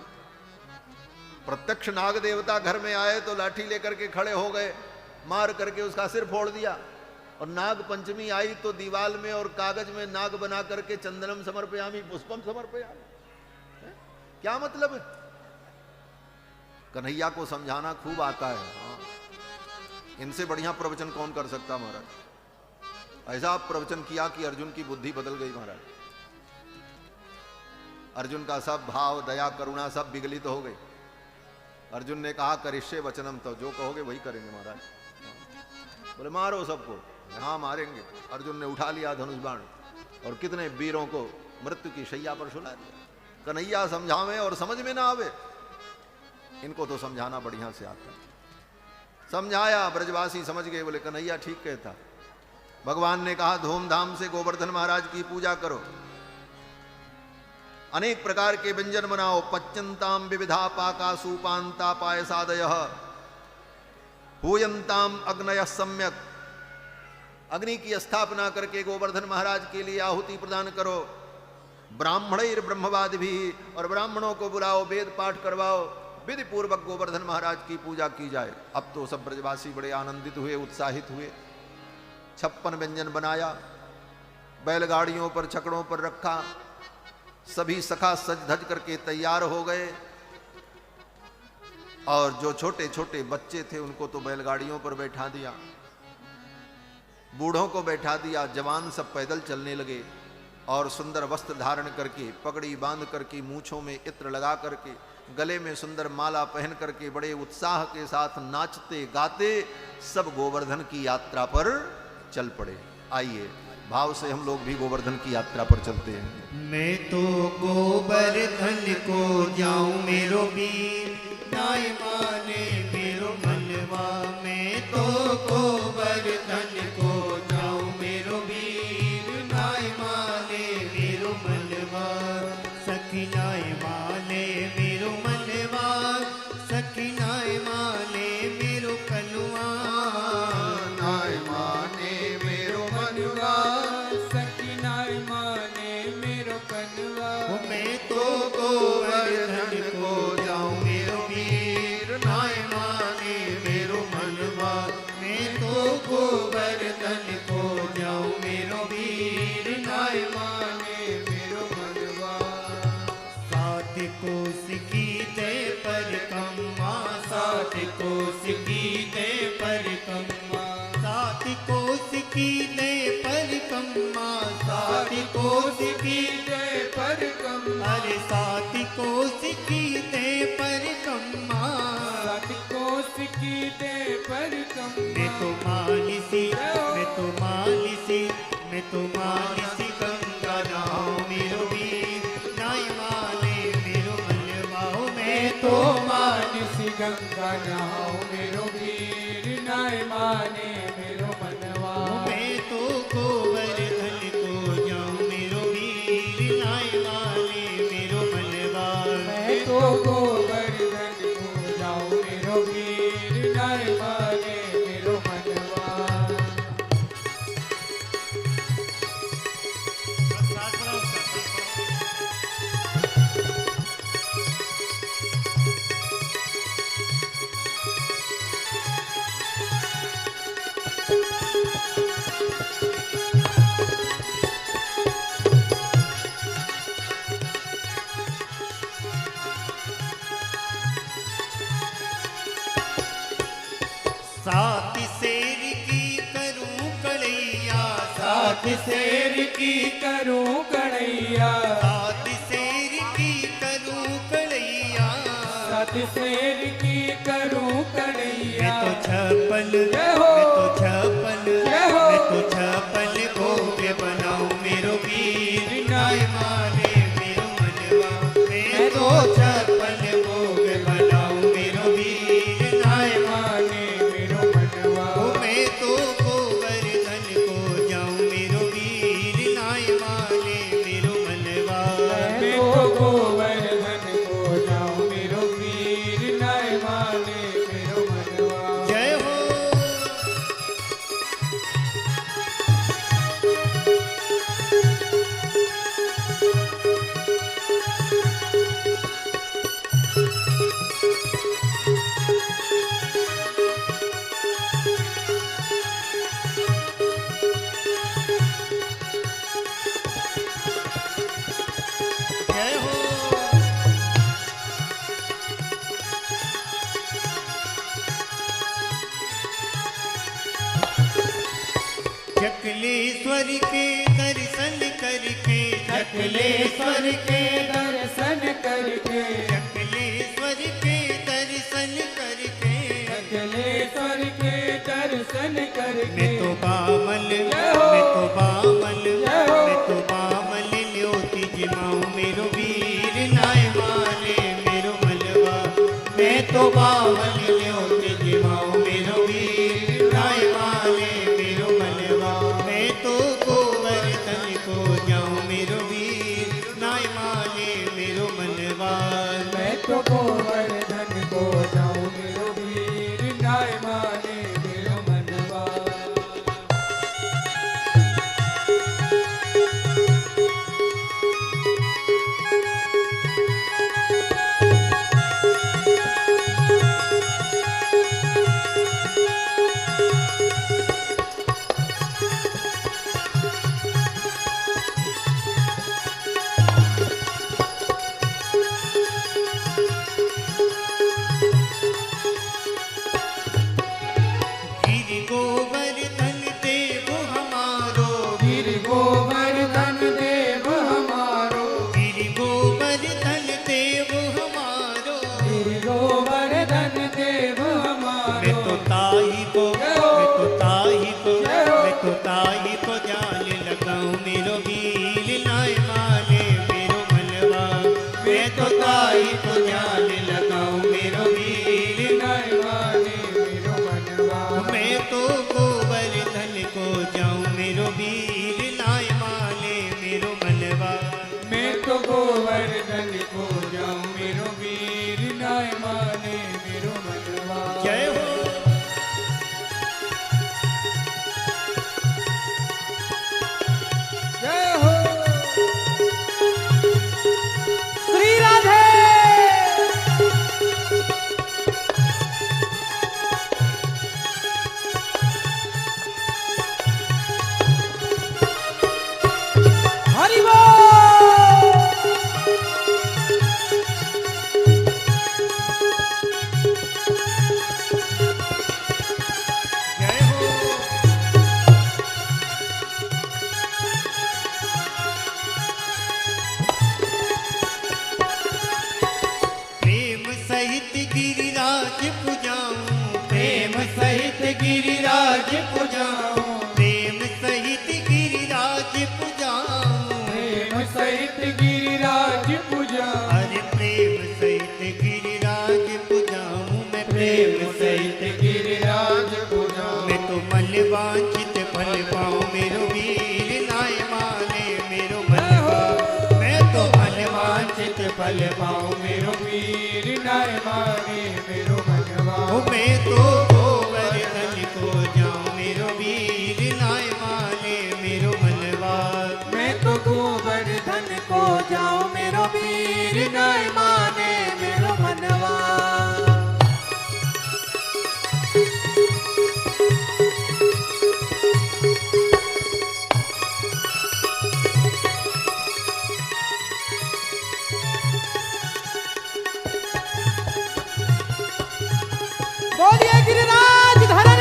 प्रत्यक्ष नाग देवता घर में आए तो लाठी लेकर के खड़े हो गए, मार करके उसका सिर फोड़ दिया। और नाग पंचमी आई तो दीवाल में और कागज में नाग बना करके चंदनम समर्पयामि पुष्पम समर्पयामि। क्या मतलब है? कन्हैया को समझाना खूब आता है। हाँ। इनसे बढ़िया प्रवचन कौन कर सकता महाराज। ऐसा प्रवचन किया कि अर्जुन की बुद्धि बदल गई महाराज। अर्जुन का सब भाव, दया, करुणा सब विगलित हो गए। अर्जुन ने कहा करिष्ये वचनम, तो जो कहोगे वही करेंगे महाराज। बोले मारो सबको। हाँ मारेंगे। अर्जुन ने उठा लिया धनुष बाण और कितने वीरों को मृत्यु की शैया पर सुला दिया। कन्हैया समझावे और समझ में ना आवे, इनको तो समझाना बढ़िया से आता है। समझाया, ब्रजवासी समझ गए, बोले कन्हैया ठीक कहता। भगवान ने कहा धूमधाम से गोवर्धन महाराज की पूजा करो, अनेक प्रकार के व्यंजन बनाओ। पच्यंताम विविधा पाका सूपांता पायसादयः हूयंताम अग्नयः सम्यक। अग्नि की स्थापना करके गोवर्धन महाराज के लिए आहुति प्रदान करो। ब्राह्मणैर ब्रह्मवाद भी, और ब्राह्मणों को बुलाओ, वेद पाठ करवाओ, विधि पूर्वक गोवर्धन महाराज की पूजा की जाए। अब तो सब ब्रजवासी बड़े आनंदित हुए, उत्साहित हुए। 56 व्यंजन बनाया, बैलगाड़ियों पर, छकड़ों पर रखा। सभी सखा सज धज करके तैयार हो गए। और जो छोटे छोटे बच्चे थे उनको तो बैलगाड़ियों पर बैठा दिया, बूढ़ों को बैठा दिया, जवान सब पैदल चलने लगे। और सुंदर वस्त्र धारण करके, पगड़ी बांध करके, मूछों में इत्र लगा करके, गले में सुंदर माला पहन करके बड़े उत्साह के साथ नाचते गाते सब गोवर्धन की यात्रा पर चल पड़े। आइए भाव से हम लोग भी गोवर्धन की यात्रा पर चलते हैं। मैं तो गोवर्धन को जाऊं मेरो वीर, नाय माने मेरो मनवा। मैं तो गोवर्धन को जाऊं मेरो वीर, नाय माने मेरो मनवा। सखी नाय माने मेरो मनवा, सखी नाय माने मेरो कनुआ। नाय माने मेरो मनवा, सखी नाय माने मेरो कनवा। मैं तो गोवर्धन को जाऊं मेरो वीर, नाय माने मेरो मनवा। मैं तो गोवर्धन को जाऊं मेरो वीर, नाय माने मेरो मनवा। सात कोस की जय परिक्रमा, सात कोस की जय परिक्रमा, सात कोस की जय परिक्रमा, सात कोस की जय परिक्रमा। अरे सात कोस की जय परिक्रमा, सात कोस की जय परिक्रमा। मैं तो मानसी, मैं तो मानसी, मैं तो मानसी गंगा नहाऊं मेरो वीर, नाय माने मेरो मनवा। मैं तो मानसी गंगा नहाऊं मेरो वीर, नाय माने मेरो मनवा। मैं तो गोवर्धन को जाऊं मेरो वीर, नाय माने मेरो मनवा। मैं तो गोवर्धन को जाऊं मेरो वीर, नाय माने मेरो मनवा। सात शेर की करूं कड़ैया, सात शेर की करूं कड़ैया, सात शेर की करूं कड़ैया, सात शेर की करूं कड़ैया। मैं तो छप्पन, जय हो। मैं तो छप्पन, जय हो। मैं तो छप्पन भोग बनाऊं मेरो वीर नाय माने मेरो मनवा। मैं तो छप्पन भोग बनाऊं मेरो वीर नाय माने मेरो मनवा। मैं तो गोवर्धन को जाऊं मेरो वीर नाय माने मेरो मनवा। मैं तो गोवर्धन को जाऊं मेरो वीर नाय माने मेरो मनवा। जय हो। जय हो। चकलेश्वर के दर्शन करके, चकलेश्वर के दर्शन करके, चकलेश्वर के दर्शन करके, चकलेश्वर के दर्शन करके। मैं तो बामल, जय हो। मैं तो बामल, जय हो। मैं तो बामल ल्योति जिमाऊं मेरो वीर नाय माने मेरो मलवा। मैं तो बामल ल्योति जिमाऊं मेरो वीर नाय माने मेरो मलवा। मैं तो गोवर्धन को जाऊं मेरो वीर नाय माने मेरो मनवा। मैं तो गोवर्धन को जाऊं मेरो वीर नाय माने मेरो मनवा। गिरि गोवर्धन देव हमारो, गिरि गोवर्धन देव हमारो, गिरि गोवर्धन देव हमारो। गिरि गोवर्धन देव हमारो। मैं तो ताही को, जय हो। मैं तो ताही को, जय हो। मैं तो ताही को जाल लगाऊं मेरो वीर नाय माने मेरो मनवा। मैं तो ताही को जाल लगाऊं मेरो वीर नाय माने मेरो मनवा। मैं तो गोवर्धन को जाऊं मेरो वीर नाय माने मेरो मनवा। मैं तो गोवर्धन को जाऊं मेरो वीर नाय माने मेरो मनवा। जय हो। जय हो। श्री राधे। हरि बोल। जय हो। प्रेम सहित गिरिराज पुजाऊं, प्रेम सहित गिरिराज पुजाऊं, प्रेम सहित गिरिराज पुजाऊं। प्रेम सहित गिरिराज पुजाऊं। अरे प्रेम सहित गिरिराज पुजाऊं मैं, प्रेम सहित गिरिराज पुजाऊं। मैं तो मन वांछित फल पाऊं मेरो वीर नाय माने मेरो मनवा। मैं तो मन वांछित फल पाऊं मेरो वीर नाय माने मेरो मनवा। मैं तो गोवर्धन को जाऊं मेरो वीर नाय माने मेरो मनवा। मैं तो गोवर्धन को जाऊं मेरो वीर नाय माने मेरो मनवा। बोलिए गिरिराज धरण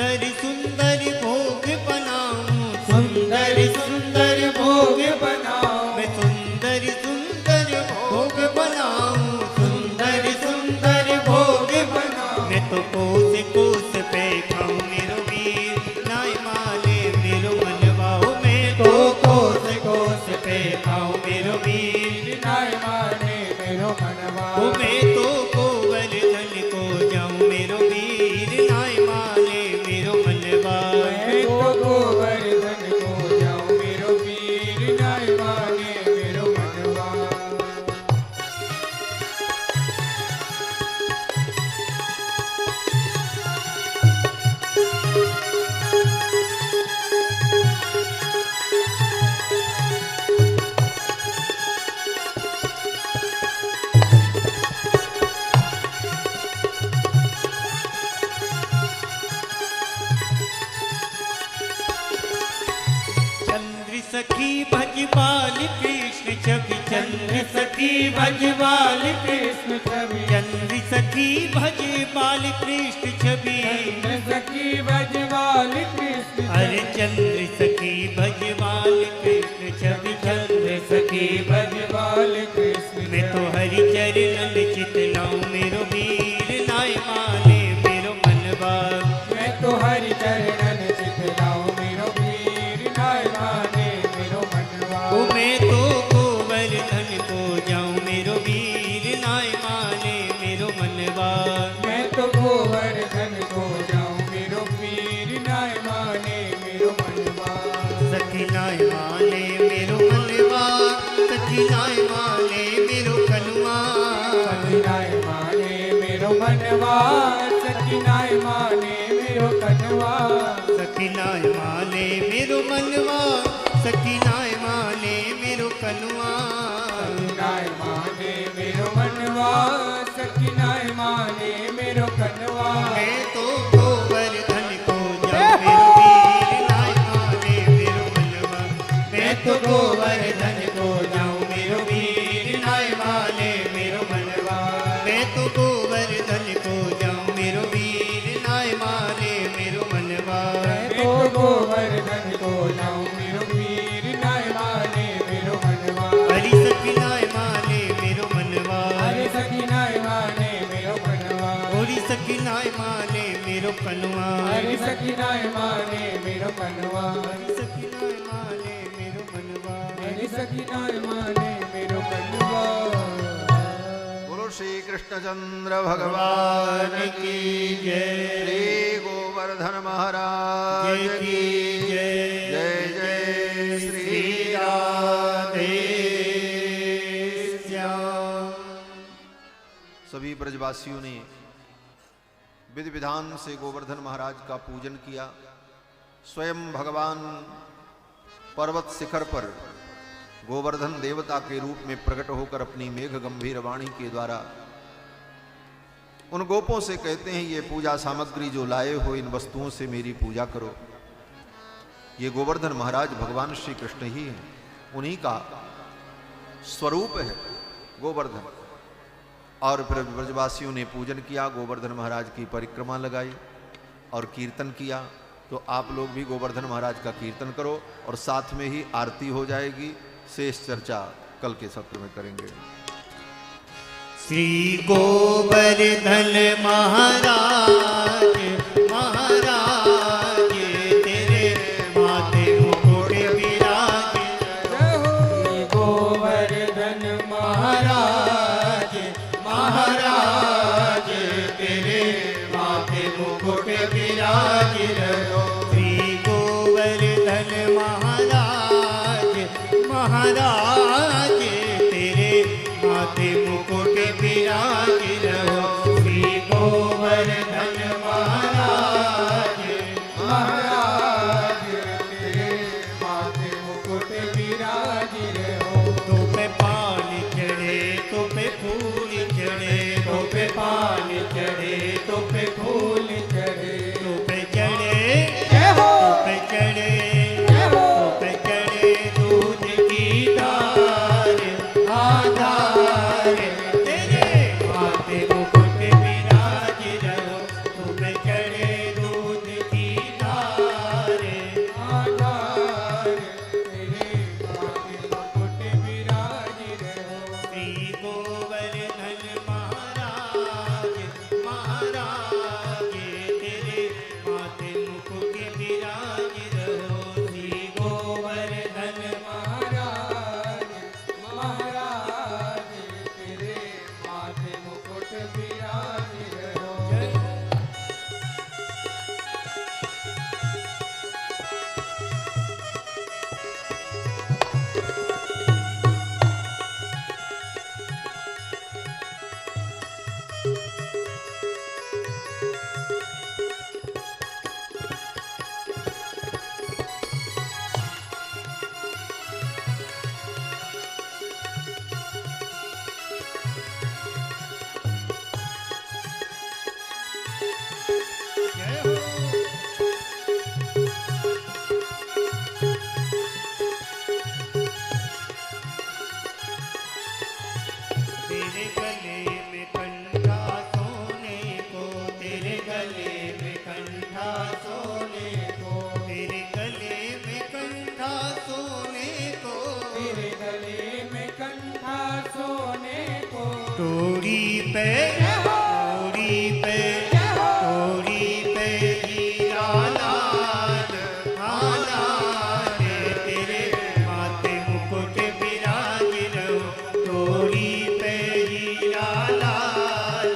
सुंदर सुंदर भोग बनाऊं, सुंदर सुंदर भोग बनाओ, मैं सुंदर सुंदर भोग बनाऊं, सुंदर सुंदर भोग बनाओ, मैं तो कोस कोस पे खाऊं मेरो वीर नाय माने मेरो मनवाओ, मैं तो कोस पे खाओ मेरो वीर नाय माने मेरो मनवा, मैं तो गोवर्धन को जाऊं मेरो वीर नाय माने मेरो मनवा, मैं तो गोवर्धन को जाऊं मेरो वीर नाय माने मेरो मनवा। चंद्र सखी भजबाल कृष्ण छवि, चंद्र सखी भजवाल कृष्ण छवि, चंद्र सखी भजबाल कृष्ण छवि, चंद्र सखी भजवाल कृष्ण अरे चंद्र सखी भजबाल कृष्ण छवि, चंद्र सखी भजवाल कृष्ण मैं तो हरि चरणन चितलाऊं मेरो वीर नाय माने मेरो मनवा, मैं तो हरि चरणन चितलाऊं मेरो वीर नाय माने मेरो मनवा, मैं तो गोवर्धन को जाऊं मेरो वीर नाय माने मेरो मनवा, मैं तो गोवर्धन को जाऊं मेरो वीर नाय माने मेरो मनवा, सखी नाय माने मेरो मनवा, सखी नाय माने मेरो कनुआ, सखी नाय माने मेरो मनवा, सखी नाय माने मेरो कनवा, सखी नाय माने मेरो मनवा, सखी नाय माने मेरो कनुआ, सखी नाय माने मेरो मनवा, सखी नाय माने मेरो कनवा, मैं तो गोवर्धन को जाऊं मेरो वीर नाय माने मेरो मनवा, मैं तो गोवर्धन को जाऊं मेरो वीर नाय माने मेरो मनवा, मैं तो गोवर्धन को जाऊं मेरो वीर नाय माने मेरो मनवा, मैं तो गोवर्धन को जाऊं मेरो वीर नाय माने मेरो मनवा, हरि सखी नाय माने मेरो मनवा, हरि सखी नाय माने मेरो मनवा, होरी सखी नाय माने मेरो कनुआ, हरि सखी नाय माने मेरो कनवा, हरि सखी नाय माने मेरो मनवा, हरि सखी नाय माने मेरो कनवा। बोलो श्री कृष्णचंद्र भगवान भगवान की जय, श्री गोवर्धन महाराज जय की की जय जय, जय श्री श्री राधे श्याम। सभी ब्रजवासियों ने विधि विधान से गोवर्धन महाराज का पूजन किया। स्वयं भगवान पर्वत शिखर पर गोवर्धन देवता के रूप में प्रकट होकर अपनी मेघ गंभीर वाणी के द्वारा उन गोपों से कहते हैं, ये पूजा सामग्री जो लाए हो इन वस्तुओं से मेरी पूजा करो। ये गोवर्धन महाराज भगवान श्री कृष्ण ही हैं, उन्हीं का स्वरूप है गोवर्धन। और फिर ब्रजवासियों ने पूजन किया, गोवर्धन महाराज की परिक्रमा लगाई और कीर्तन किया। तो आप लोग भी गोवर्धन महाराज का कीर्तन करो और साथ में ही आरती हो जाएगी। शेष चर्चा कल के सत्र में करेंगे। श्री गोवर्धन महाराज महाराज तेरे माथे मुकुट विराज, जय हो श्री गोवर्धन महाराज महाराज तेरे माथे मुकुट विराज रहो। श्री गोवर्धन महाराज महाराज तेरे माथे मुकुट विराज रहो। श्री गोवर्धन महाराज महाराज तेरे माथे मुकुट विराज रहो। तो पे पान चढ़े तो पे फूल चढ़े, तो पे पान चढ़े तो पे फूल चढ़े तो पे चढ़े, जय हो तो पे चढ़े, जय हो तो पे चढ़े दूध की धार, कंठा सोने को, तेरे गले में कंठा सोने को, तेरे गले में कंठा सोने को, तोड़ी पे तोड़ी पे तोड़ी पे हीरा लाल लाल, तेरे माथे मुकुट विराज रहो, तोड़ी पे हीरा लाल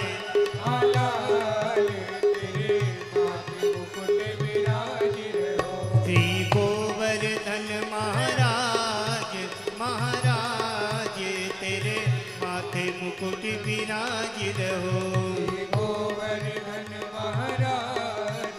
लाल, तेरे माथे मुकुट विराज रहो। श्री गोवर्धन महाराज महाराज, तेरे माथे मुकुट विराज रहो। श्री गोवर्धन महाराज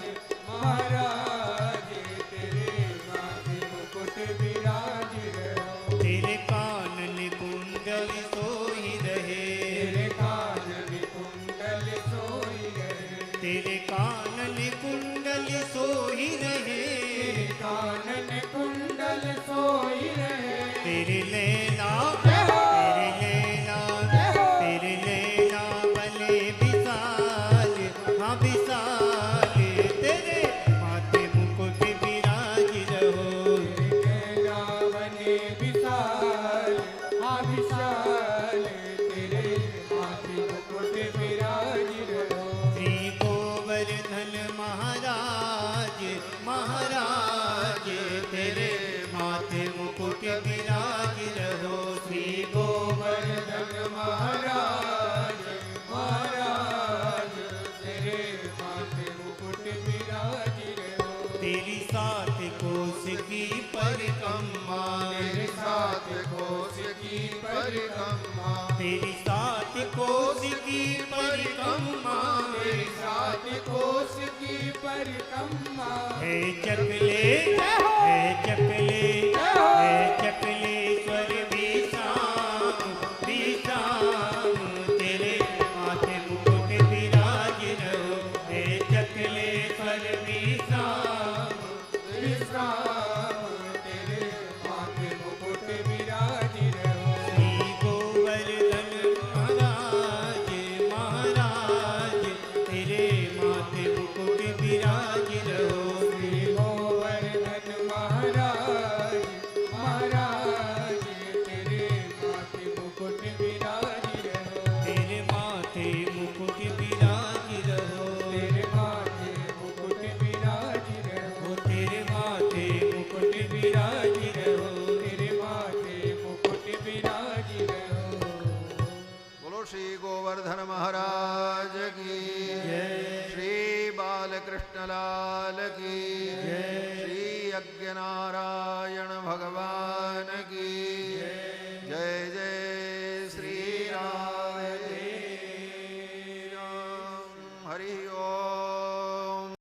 महाराज, तेरे माथे मुकुट विराज रहो। तेरे कानन कुंडल सोई रहे, तेरे कानन कुंडल सोई रहे, तेरे कानन कुंडल सोई रहे, तेरे कानन कुंडल सोई रहे। तेरे लैला तेरे लैला तेरे लैला बले विशाल, हाँ विशाल, तेरे माथे मुकुट विराज रहो। रावणे विशाल, हाँ विशाल, तेरे माथे मुकुट विराज रहो। श्री गोवर्धन महाराज महाराज, तेरे माथे मुकुट विराज रहो। श्री गोवर्धन महाराज महाराज, तेरे माथे मुकुट विराज रहो। तेरी सात कोस की परिक्रमा, तेरे साथ कोस की परिक्रमा, तेरी सात कोस की परिक्रमा, तेरे साथ कोस की परिक्रमा, है चकले है चकले है चकलेश्वर विशाम विशाम, तेरे माथे मुकुट विराज रहो। है चकलेश्वर विशाम, विश्राम, तेरे माथे मुकुट विराज रहो। श्री गोवर्धन महाराज महाराज, तेरे माथे मुकुट विराज रहो। श्री गोवर्धन महाराज महाराज, तेरे माथे मुकुट विराज रहो। तेरे माथे मुकुट विराज रहो। तेरे माथे मुकुट विराज रहो। तेरे माथे मुकुट विराज रहो। तेरे माथे मुकुट विराज रहो। बोलो श्री गोवर्धन महाराज की जय। श्री बालकृष्ण लाल की जय। श्री यज्ञ नारायण भगवान